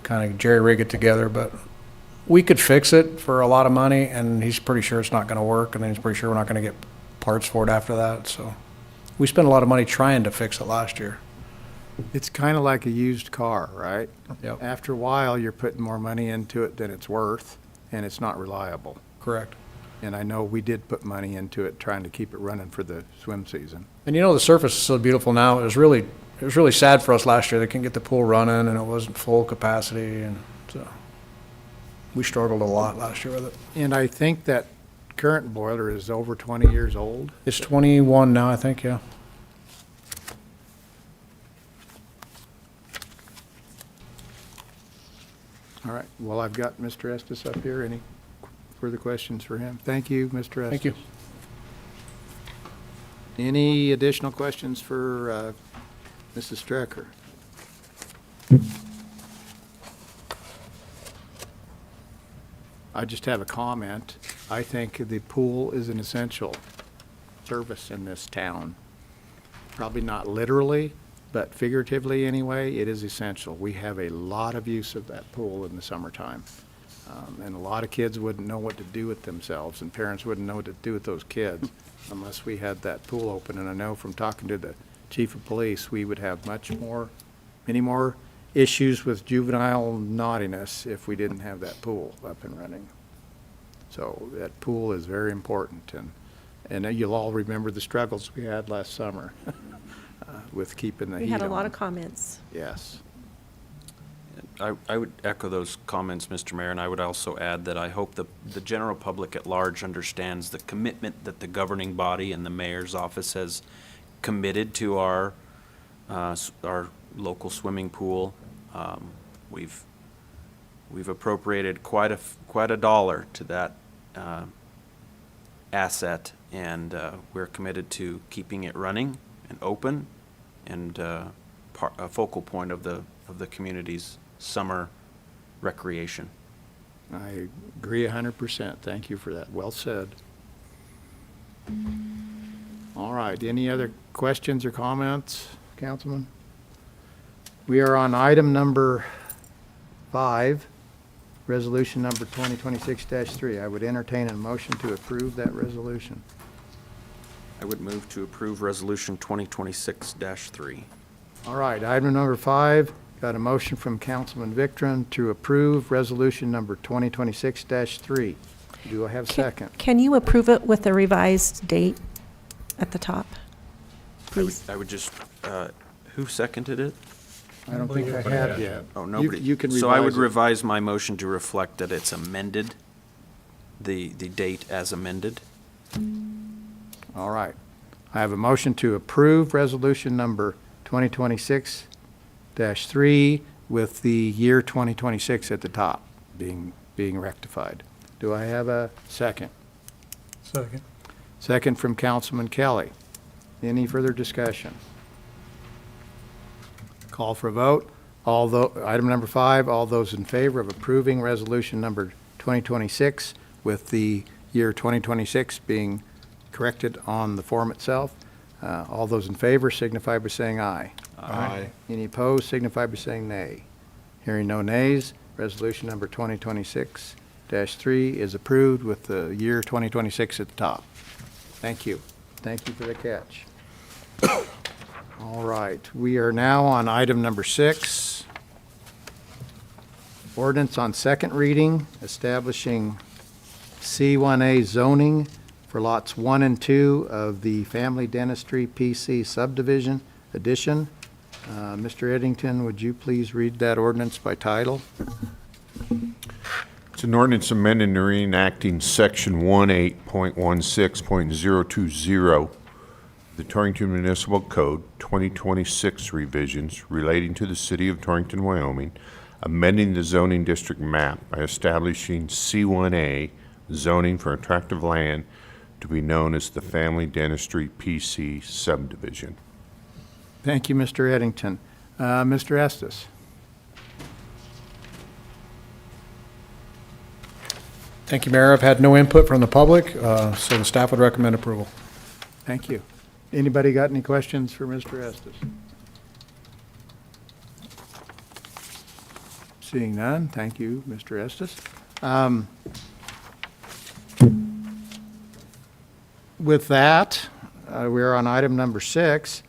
kind of jerry-rig it together, but we could fix it for a lot of money, and he's pretty sure it's not going to work, and then he's pretty sure we're not going to get parts for it after that, so. We spent a lot of money trying to fix it last year. It's kind of like a used car, right? Yep. After a while, you're putting more money into it than it's worth, and it's not reliable. Correct. And I know we did put money into it, trying to keep it running for the swim season. And you know, the surface is so beautiful now. It was really sad for us last year. They couldn't get the pool running, and it wasn't full capacity, and so we struggled a lot last year with it. And I think that current boiler is over 20 years old. It's 21 now, I think, yeah. All right, well, I've got Mr. Estes up here. Any further questions for him? Thank you, Mr. Estes. Thank you. Any additional questions for Mrs. Strecker? I just have a comment. I think the pool is an essential service in this town. Probably not literally, but figuratively anyway, it is essential. We have a lot of use of that pool in the summertime. And a lot of kids wouldn't know what to do with themselves, and parents wouldn't know what to do with those kids unless we had that pool open. And I know from talking to the chief of police, we would have many more issues with juvenile naughtiness if we didn't have that pool up and running. So that pool is very important, and you'll all remember the struggles we had last summer with keeping the heat on. We had a lot of comments. Yes. I would echo those comments, Mr. Mayor, and I would also add that I hope the general public at large understands the commitment that the governing body and the mayor's office has committed to our local swimming pool. We've appropriated quite a dollar to that asset, and we're committed to keeping it running and open and a focal point of the community's summer recreation. I agree 100%. Thank you for that. Well said. All right, any other questions or comments, Councilman? We are on item number 5, resolution number 2026-3. I would entertain a motion to approve that resolution. I would move to approve Resolution 2026-3. All right, item number 5, got a motion from Councilman Victron to approve resolution number 2026-3. Do I have a second? Can you approve it with a revised date at the top? Please. I would just, who seconded it? I don't think I have yet. Oh, nobody. You can So I would revise it. revise my motion to reflect that it's amended, the date as amended. All right. I have a motion to approve resolution number 2026-3 with the year 2026 at the top being rectified. Do I have a second? Second. Second from Councilman Kelly. Any further discussion? Call for a vote. Item number 5, all those in favor of approving resolution number 2026 with the year 2026 being corrected on the form itself, all those in favor signify by saying aye. Aye. Any opposed signify by saying nay. Hearing no nays, resolution number 2026-3 is approved with the year 2026 at the top. Thank you. Thank you for the catch. All right, we are now on item number 6. Ordinance on second reading, establishing C1A zoning for lots 1 and 2 of the Family Dentistry PC subdivision addition. Mr. Eddington, would you please read that ordinance by title? It's an ordinance amending and reenacting Section 18.16.020 the Torrington Municipal Code 2026 revisions relating to the city of Torrington, Wyoming, amending the zoning district map by establishing C1A zoning for attractive land to be known as the Family Dentistry PC subdivision. Thank you, Mr. Eddington. Mr. Estes? Thank you, Mayor. I've had no input from the public, so the staff would recommend approval. Thank you. Anybody got any questions for Mr. Estes? Seeing none, thank you, Mr. Estes. With that, we're on item number 6.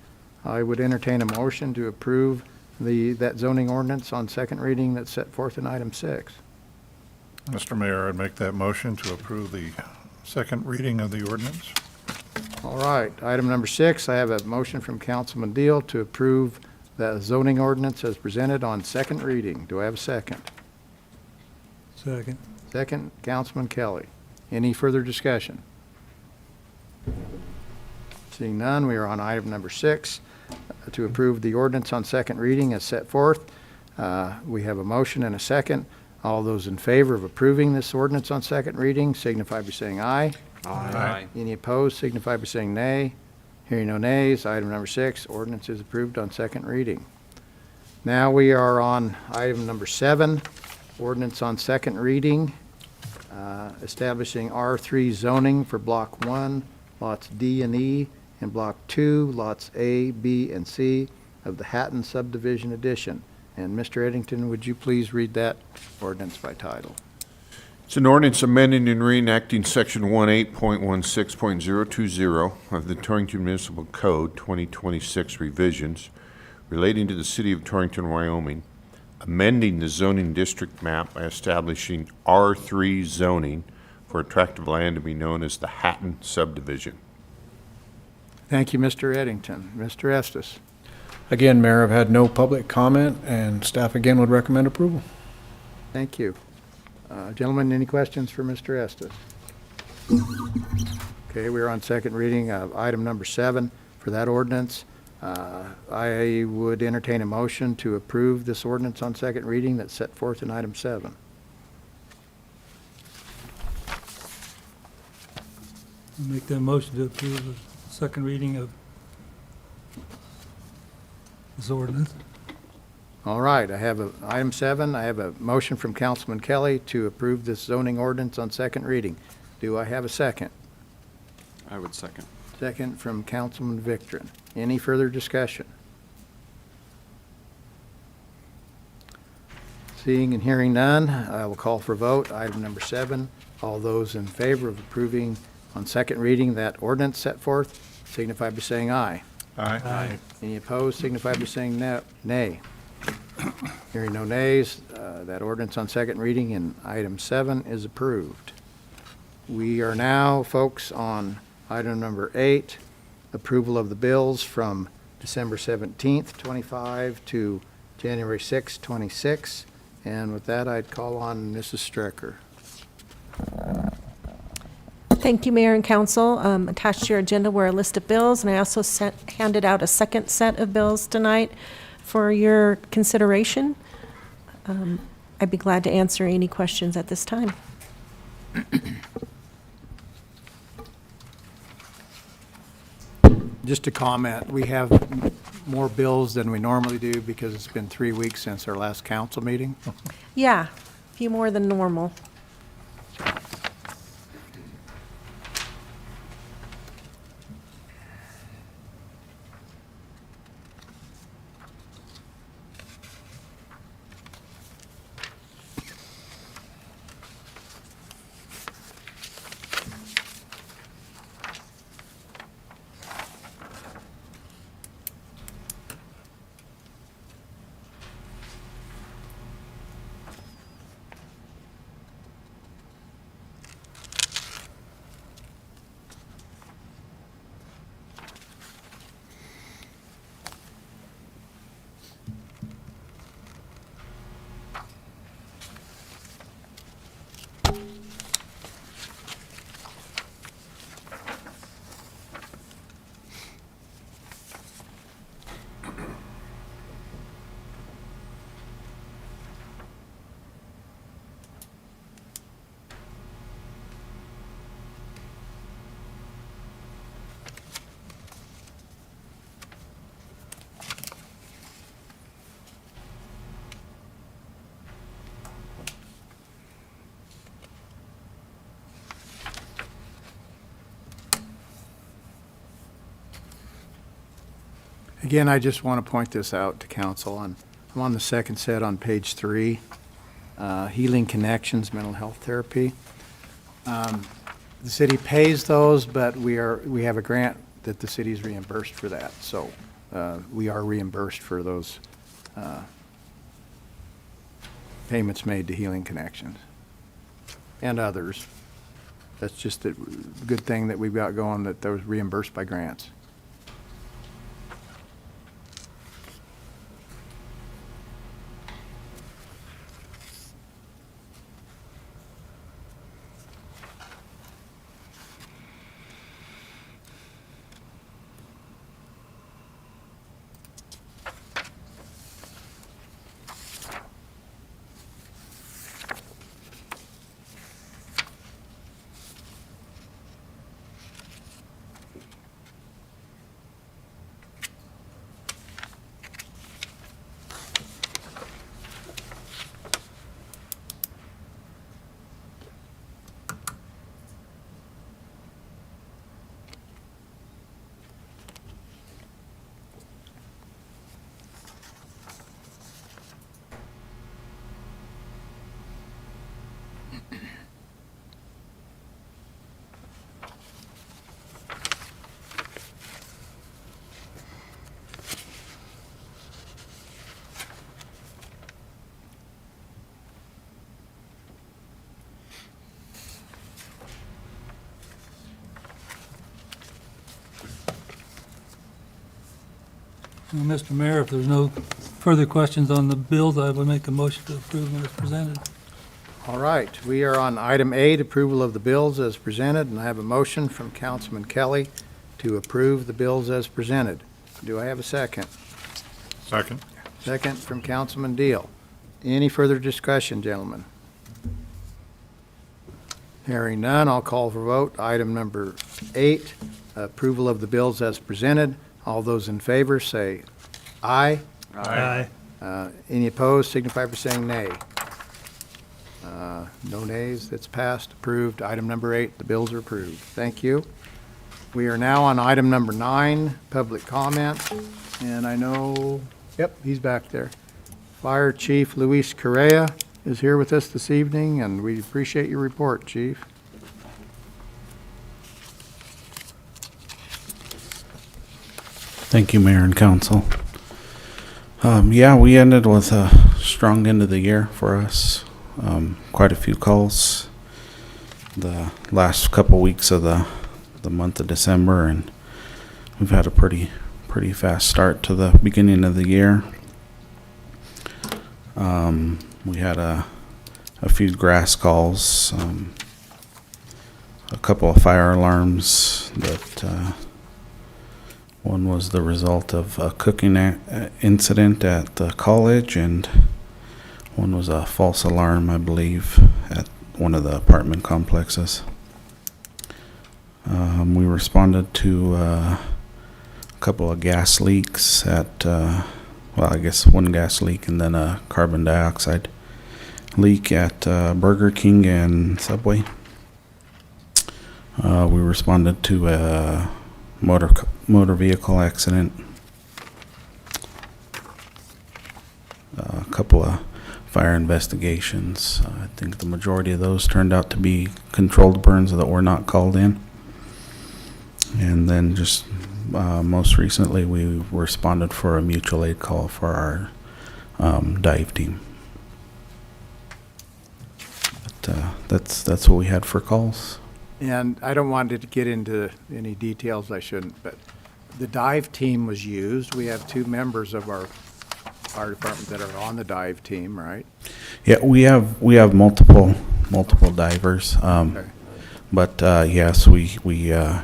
I would entertain a motion to approve that zoning ordinance on second reading that's set forth in item 6. Mr. Mayor, I'd make that motion to approve the second reading of the ordinance. All right, item number 6, I have a motion from Councilman Deal to approve the zoning ordinance as presented on second reading. Do I have a second? Second. Second, Councilman Kelly. Any further discussion? Seeing none, we are on item number 6 to approve the ordinance on second reading as set forth. We have a motion and a second. All those in favor of approving this ordinance on second reading signify by saying aye. Aye. Any opposed signify by saying nay. Hearing no nays, item number 6, ordinance is approved on second reading. Now we are on item number 7, ordinance on second reading, establishing R3 zoning for Block 1, lots D and E, and Block 2, lots A, B, and C of the Hatton subdivision addition. And Mr. Eddington, would you please read that ordinance by title? It's an ordinance amending and reenacting Section 18.16.020 of the Torrington Municipal Code 2026 revisions relating to the city of Torrington, Wyoming, amending the zoning district map by establishing R3 zoning for attractive land to be known as the Hatton subdivision. Thank you, Mr. Eddington. Mr. Estes? Again, Mayor, I've had no public comment, and staff again would recommend approval. Thank you. Gentlemen, any questions for Mr. Estes? Okay, we're on second reading of item number 7 for that ordinance. I would entertain a motion to approve this ordinance on second reading that's set forth in item 7. I'll make that motion to approve the second reading of this ordinance. All right, item 7, I have a motion from Councilman Kelly to approve this zoning ordinance on second reading. Do I have a second? I would second. Second from Councilman Victorin. Any further discussion? Seeing and hearing none, I will call for a vote. Item number 7, all those in favor of approving on second reading that ordinance set forth signify by saying aye. Aye. Any opposed signify by saying nay. Hearing no nays, that ordinance on second reading in item 7 is approved. We are now, folks, on item number 8, approval of the bills from December 17th, 25 to January 6th, 26. And with that, I'd call on Mrs. Strecker. Thank you, Mayor and Council. Attached to your agenda were a list of bills, and I also handed out a second set of bills tonight for your consideration. I'd be glad to answer any questions at this time. Just a comment, we have more bills than we normally do because it's been 3 weeks since our last council meeting. Yeah, a few more than normal. Again, I just want to point this out to council. I'm on the second set on page 3, Healing Connections, mental health therapy. The city pays those, but we have a grant that the city's reimbursed for that. So we are reimbursed for those payments made to Healing Connections and others. That's just a good thing that we've got going, that those reimbursed by grants. Well, Mr. Mayor, if there's no further questions on the bills, I would make a motion to approve them as presented. All right, we are on item 8, approval of the bills as presented, and I have a motion from Councilman Kelly to approve the bills as presented. Do I have a second? Second. Second from Councilman Deal. Any further discussion, gentlemen? Hearing none, I'll call for vote. Item number 8, approval of the bills as presented. All those in favor say aye. Aye. Any opposed signify by saying nay. No nays, that's passed, approved. Item number 8, the bills are approved. Thank you. We are now on item number 9, public comment. And I know, yep, he's back there. Fire Chief Luis Correa is here with us this evening, and we appreciate your report, Chief. Thank you, Mayor and Council. Yeah, we ended with a strong end of the year for us. Quite a few calls. the last couple weeks of the month of December, and we've had a pretty fast start to the beginning of the year. We had a few grass calls, a couple of fire alarms that one was the result of a cooking incident at the college, and one was a false alarm, I believe, at one of the apartment complexes. We responded to a couple of gas leaks at, well, I guess one gas leak and then a carbon dioxide leak at Burger King and Subway. We responded to a motor vehicle accident. A couple of fire investigations. I think the majority of those turned out to be controlled burns that were not called in. And then just most recently, we responded for a mutual aid call for our dive team. But that's what we had for calls. And I don't want to get into any details I shouldn't, but the dive team was used. We have 2 members of our fire department that are on the dive team, right? Yeah, we have multiple divers. Okay. But yes, we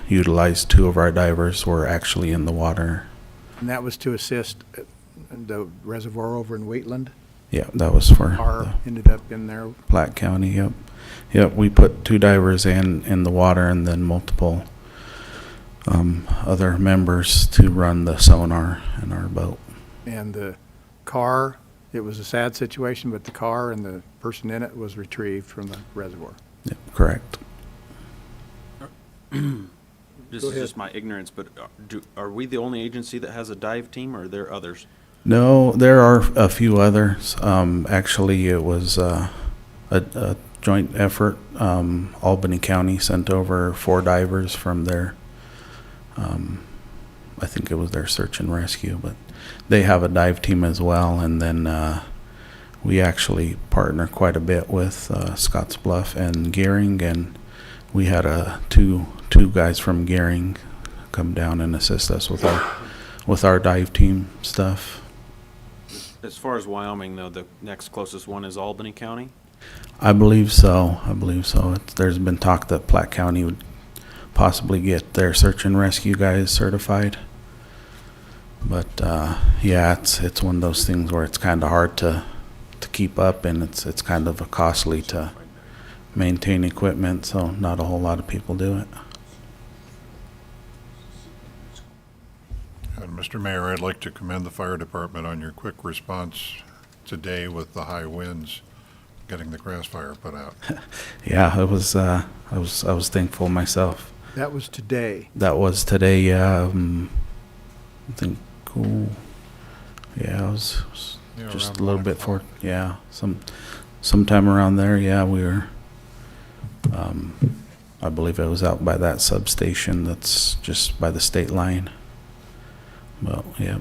utilized 2 of our divers were actually in the water. And that was to assist the reservoir over in Wheatland. Yeah, that was for Our ended up in there. Platte County. Yep. We put 2 divers in the water, and then multiple other members to run the sonar in our boat. And the car, it was a sad situation, but the car and the person in it was retrieved from the reservoir. Yep, correct. This is just my ignorance, but are we the only agency that has a dive team, or are there others? No, there are a few others. Actually, it was a joint effort. Albany County sent over 4 divers from their, I think it was their search and rescue, but they have a dive team as well. And then we actually partner quite a bit with Scottsbluff and Gearing, and we had two guys from Gearing come down and assist us with our dive team stuff. As far as Wyoming, though, the next closest one is Albany County? I believe so. There's been talk that Platte County would possibly get their search and rescue guys certified. But yeah, it's one of those things where it's kind of hard to keep up, and it's kind of costly to maintain equipment, so not a whole lot of people do it. And Mr. Mayor, I'd like to commend the fire department on your quick response today with the high winds, getting the grass fire put out. Yeah, it was. I was thankful myself. That was today. That was today. Yeah, I think. Cool. Yeah, it was Yeah, just around a little 1 bit o'clock. yeah, sometime around there. Yeah, we were. I believe it was out by that substation that's just by the state line. But yeah,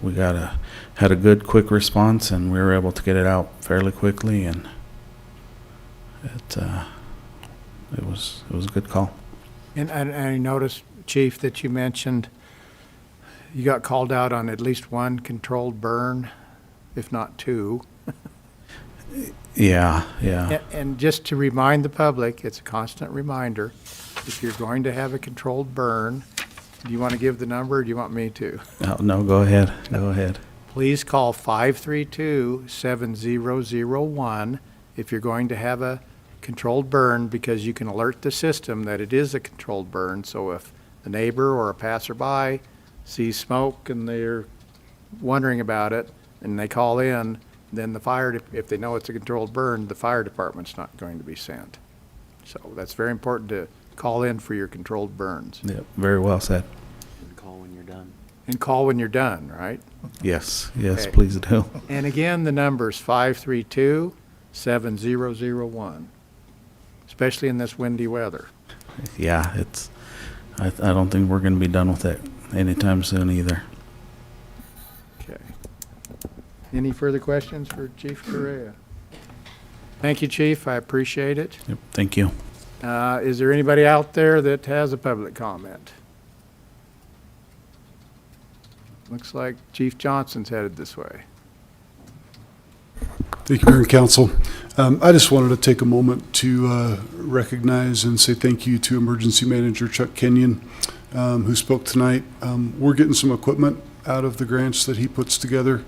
we had a good quick response, and we were able to get it out fairly quickly, and it was a good call. And I noticed, Chief, that you mentioned you got called out on at least 1 controlled burn, if not 2. Yeah. And just to remind the public, it's a constant reminder, if you're going to have a controlled burn, do you want to give the number, or do you want me to? No, go ahead. Go ahead. Please call 532-7001 if you're going to have a controlled burn, because you can alert the system that it is a controlled burn. So if the neighbor or a passerby sees smoke and they're wondering about it and they call in, then if they know it's a controlled burn, the fire department's not going to be sent. So that's very important to call in for your controlled burns. Yep, very well said. And call when you're done. And call when you're done, right? Yes, Okay. please do. And again, the number's 532-7001, especially in this windy weather. Yeah, I don't think we're going to be done with it anytime soon either. Okay. Any further questions for Chief Correa? Thank you, Chief. I appreciate it. Yep, thank you. Is there anybody out there that has a public comment? Looks like Chief Johnson's headed this way. Thank you, Mayor and Council. I just wanted to take a moment to recognize and say thank you to Emergency Manager Chuck Kenyon, who spoke tonight. We're getting some equipment out of the grants that he puts together.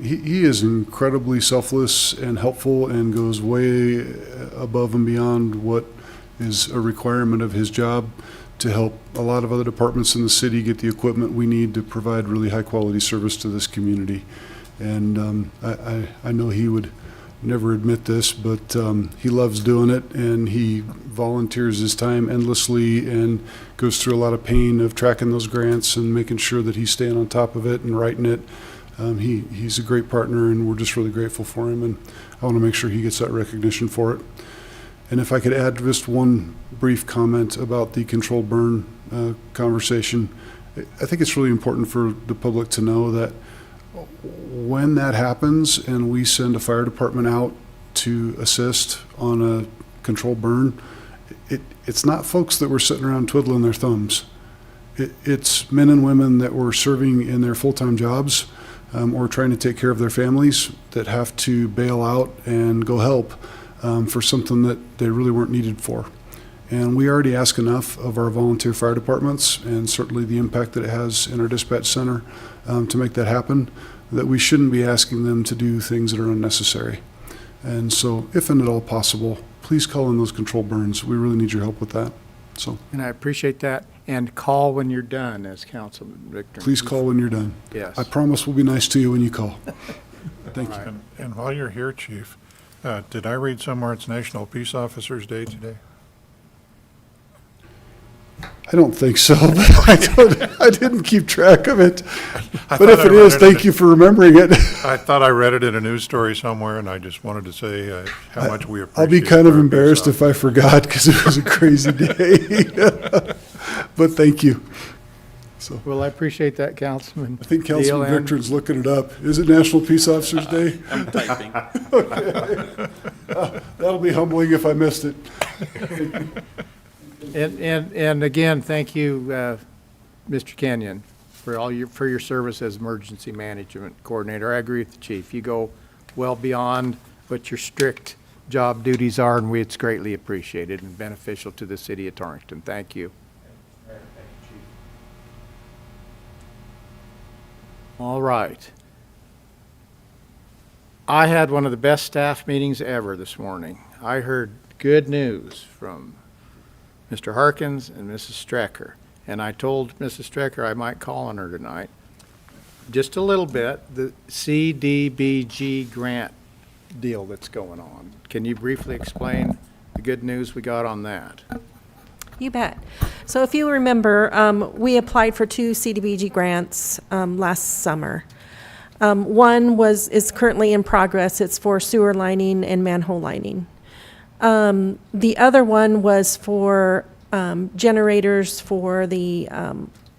He is incredibly selfless and helpful and goes way above and beyond what is a requirement of his job to help a lot of other departments in the city get the equipment we need to provide really high-quality service to this community. And I know he would never admit this, but he loves doing it, and he volunteers his time endlessly and goes through a lot of pain of tracking those grants and making sure that he's staying on top of it and writing it. He's a great partner, and we're just really grateful for him, and I want to make sure he gets that recognition for it. And if I could add just one brief comment about the controlled burn conversation, I think it's really important for the public to know that when that happens and we send a fire department out to assist on a controlled burn, it's not folks that were sitting around twiddling their thumbs. It's men and women that were serving in their full-time jobs or trying to take care of their families that have to bail out and go help for something that they really weren't needed for. And we already ask enough of our volunteer fire departments, and certainly the impact that it has in our dispatch center to make that happen, that we shouldn't be asking them to do things that are unnecessary. And so, if and at all possible, please call in those control burns. We really need your help with that. So, And I appreciate that. And call when you're done, as Councilman Victor. please call when you're done. Yes. I promise we'll be nice to you when you call. Thank you. And while you're here, Chief, did I read somewhere it's National Peace Officers Day today? I don't think so, but I didn't keep track of it. But thought if I it read is, it thank you for remembering it. I thought I read it in a news story somewhere, and I just wanted to say how much we appreciate. I'll be kind of our peace embarrassed if I officers. forgot because it was a crazy day. But thank you. So Well, I appreciate that, Councilman. I think Councilman Deal, and- Victor's looking it up. Is it National Peace Officers Day? I'm typing. That'll be humbling if I missed it. And again, thank you, Mr. Kenyon, for your service as emergency management coordinator. I agree with the chief. You go well beyond what your strict job duties are, and it's greatly appreciated and beneficial to the city of Torrington. Thank you. All right. I had one of the best staff meetings ever this morning. I heard good news from Mr. Harkins and Mrs. Strecker. And I told Mrs. Strecker I might call on her tonight. Just a little bit, the CDBG grant deal that's going on. Can you briefly explain the good news we got on that? You bet. So if you remember, we applied for 2 CDBG grants last summer. One is currently in progress. It's for sewer lining and manhole lining. The other one was for generators for the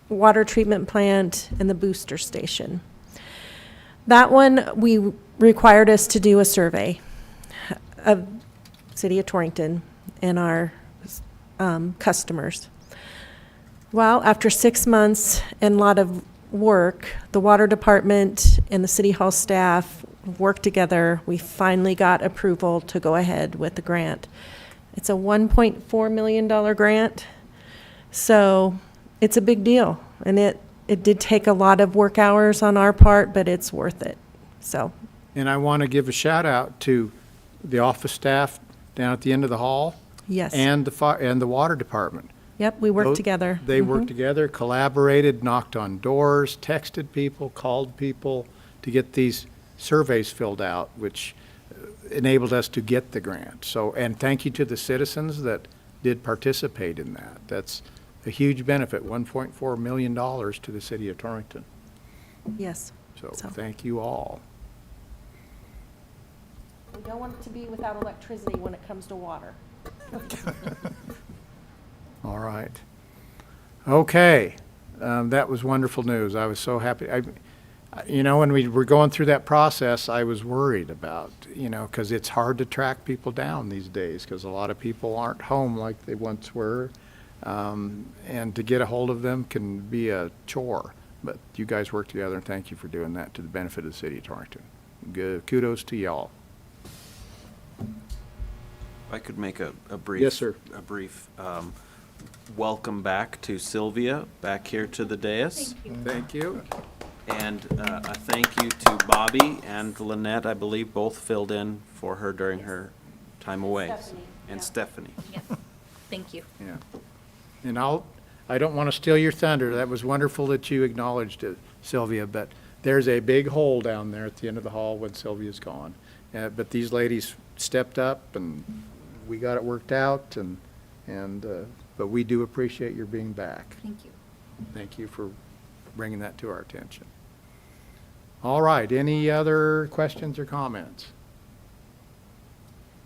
water treatment plant and the booster station. That one, we required us to do a survey of City of Torrington and our customers. Well, after 6 months and a lot of work, the water department and the city hall staff worked together. We finally got approval to go ahead with the grant. It's a $1.4 million grant, so it's a big deal. And it did take a lot of work hours on our part, but it's worth it, so. And I want to give a shout out to the office staff down at the end of the hall. Yes. And the water department. Yep, we worked Those- together. They Mhm. worked together, collaborated, knocked on doors, texted people, called people to get these surveys filled out, which enabled us to get the grant. So, and thank you to the citizens that did participate in that. That's a huge benefit, $1.4 million to the city of Torrington. Yes. So So- thank you all. We don't want it to be without electricity when it comes to water. All right. Okay. That was wonderful news. I was so happy. When we were going through that process, I was worried about, because it's hard to track people down these days, because a lot of people aren't home like they once were. And to get a hold of them can be a chore. But you guys work together, and thank you for doing that to the benefit of the city of Torrington. Good, kudos to y'all. If I could make a brief. Yes, sir. A brief welcome back to Sylvia, back here to the dais. Thank you. And a thank you to Bobby and Lynette, I believe both filled in for her during her time away. Stephanie, And yeah. Stephanie. Yes, thank you. Yeah. And I don't want to steal your thunder. That was wonderful that you acknowledged it, Sylvia, but there's a big hole down there at the end of the hall when Sylvia's gone. But these ladies stepped up and we got it worked out but we do appreciate your being back. Thank you. Thank you for bringing that to our attention. All right, any other questions or comments?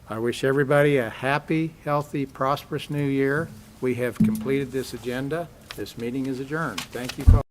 I wish everybody a happy, healthy, prosperous new year. We have completed this agenda. This meeting is adjourned. Thank you, folks.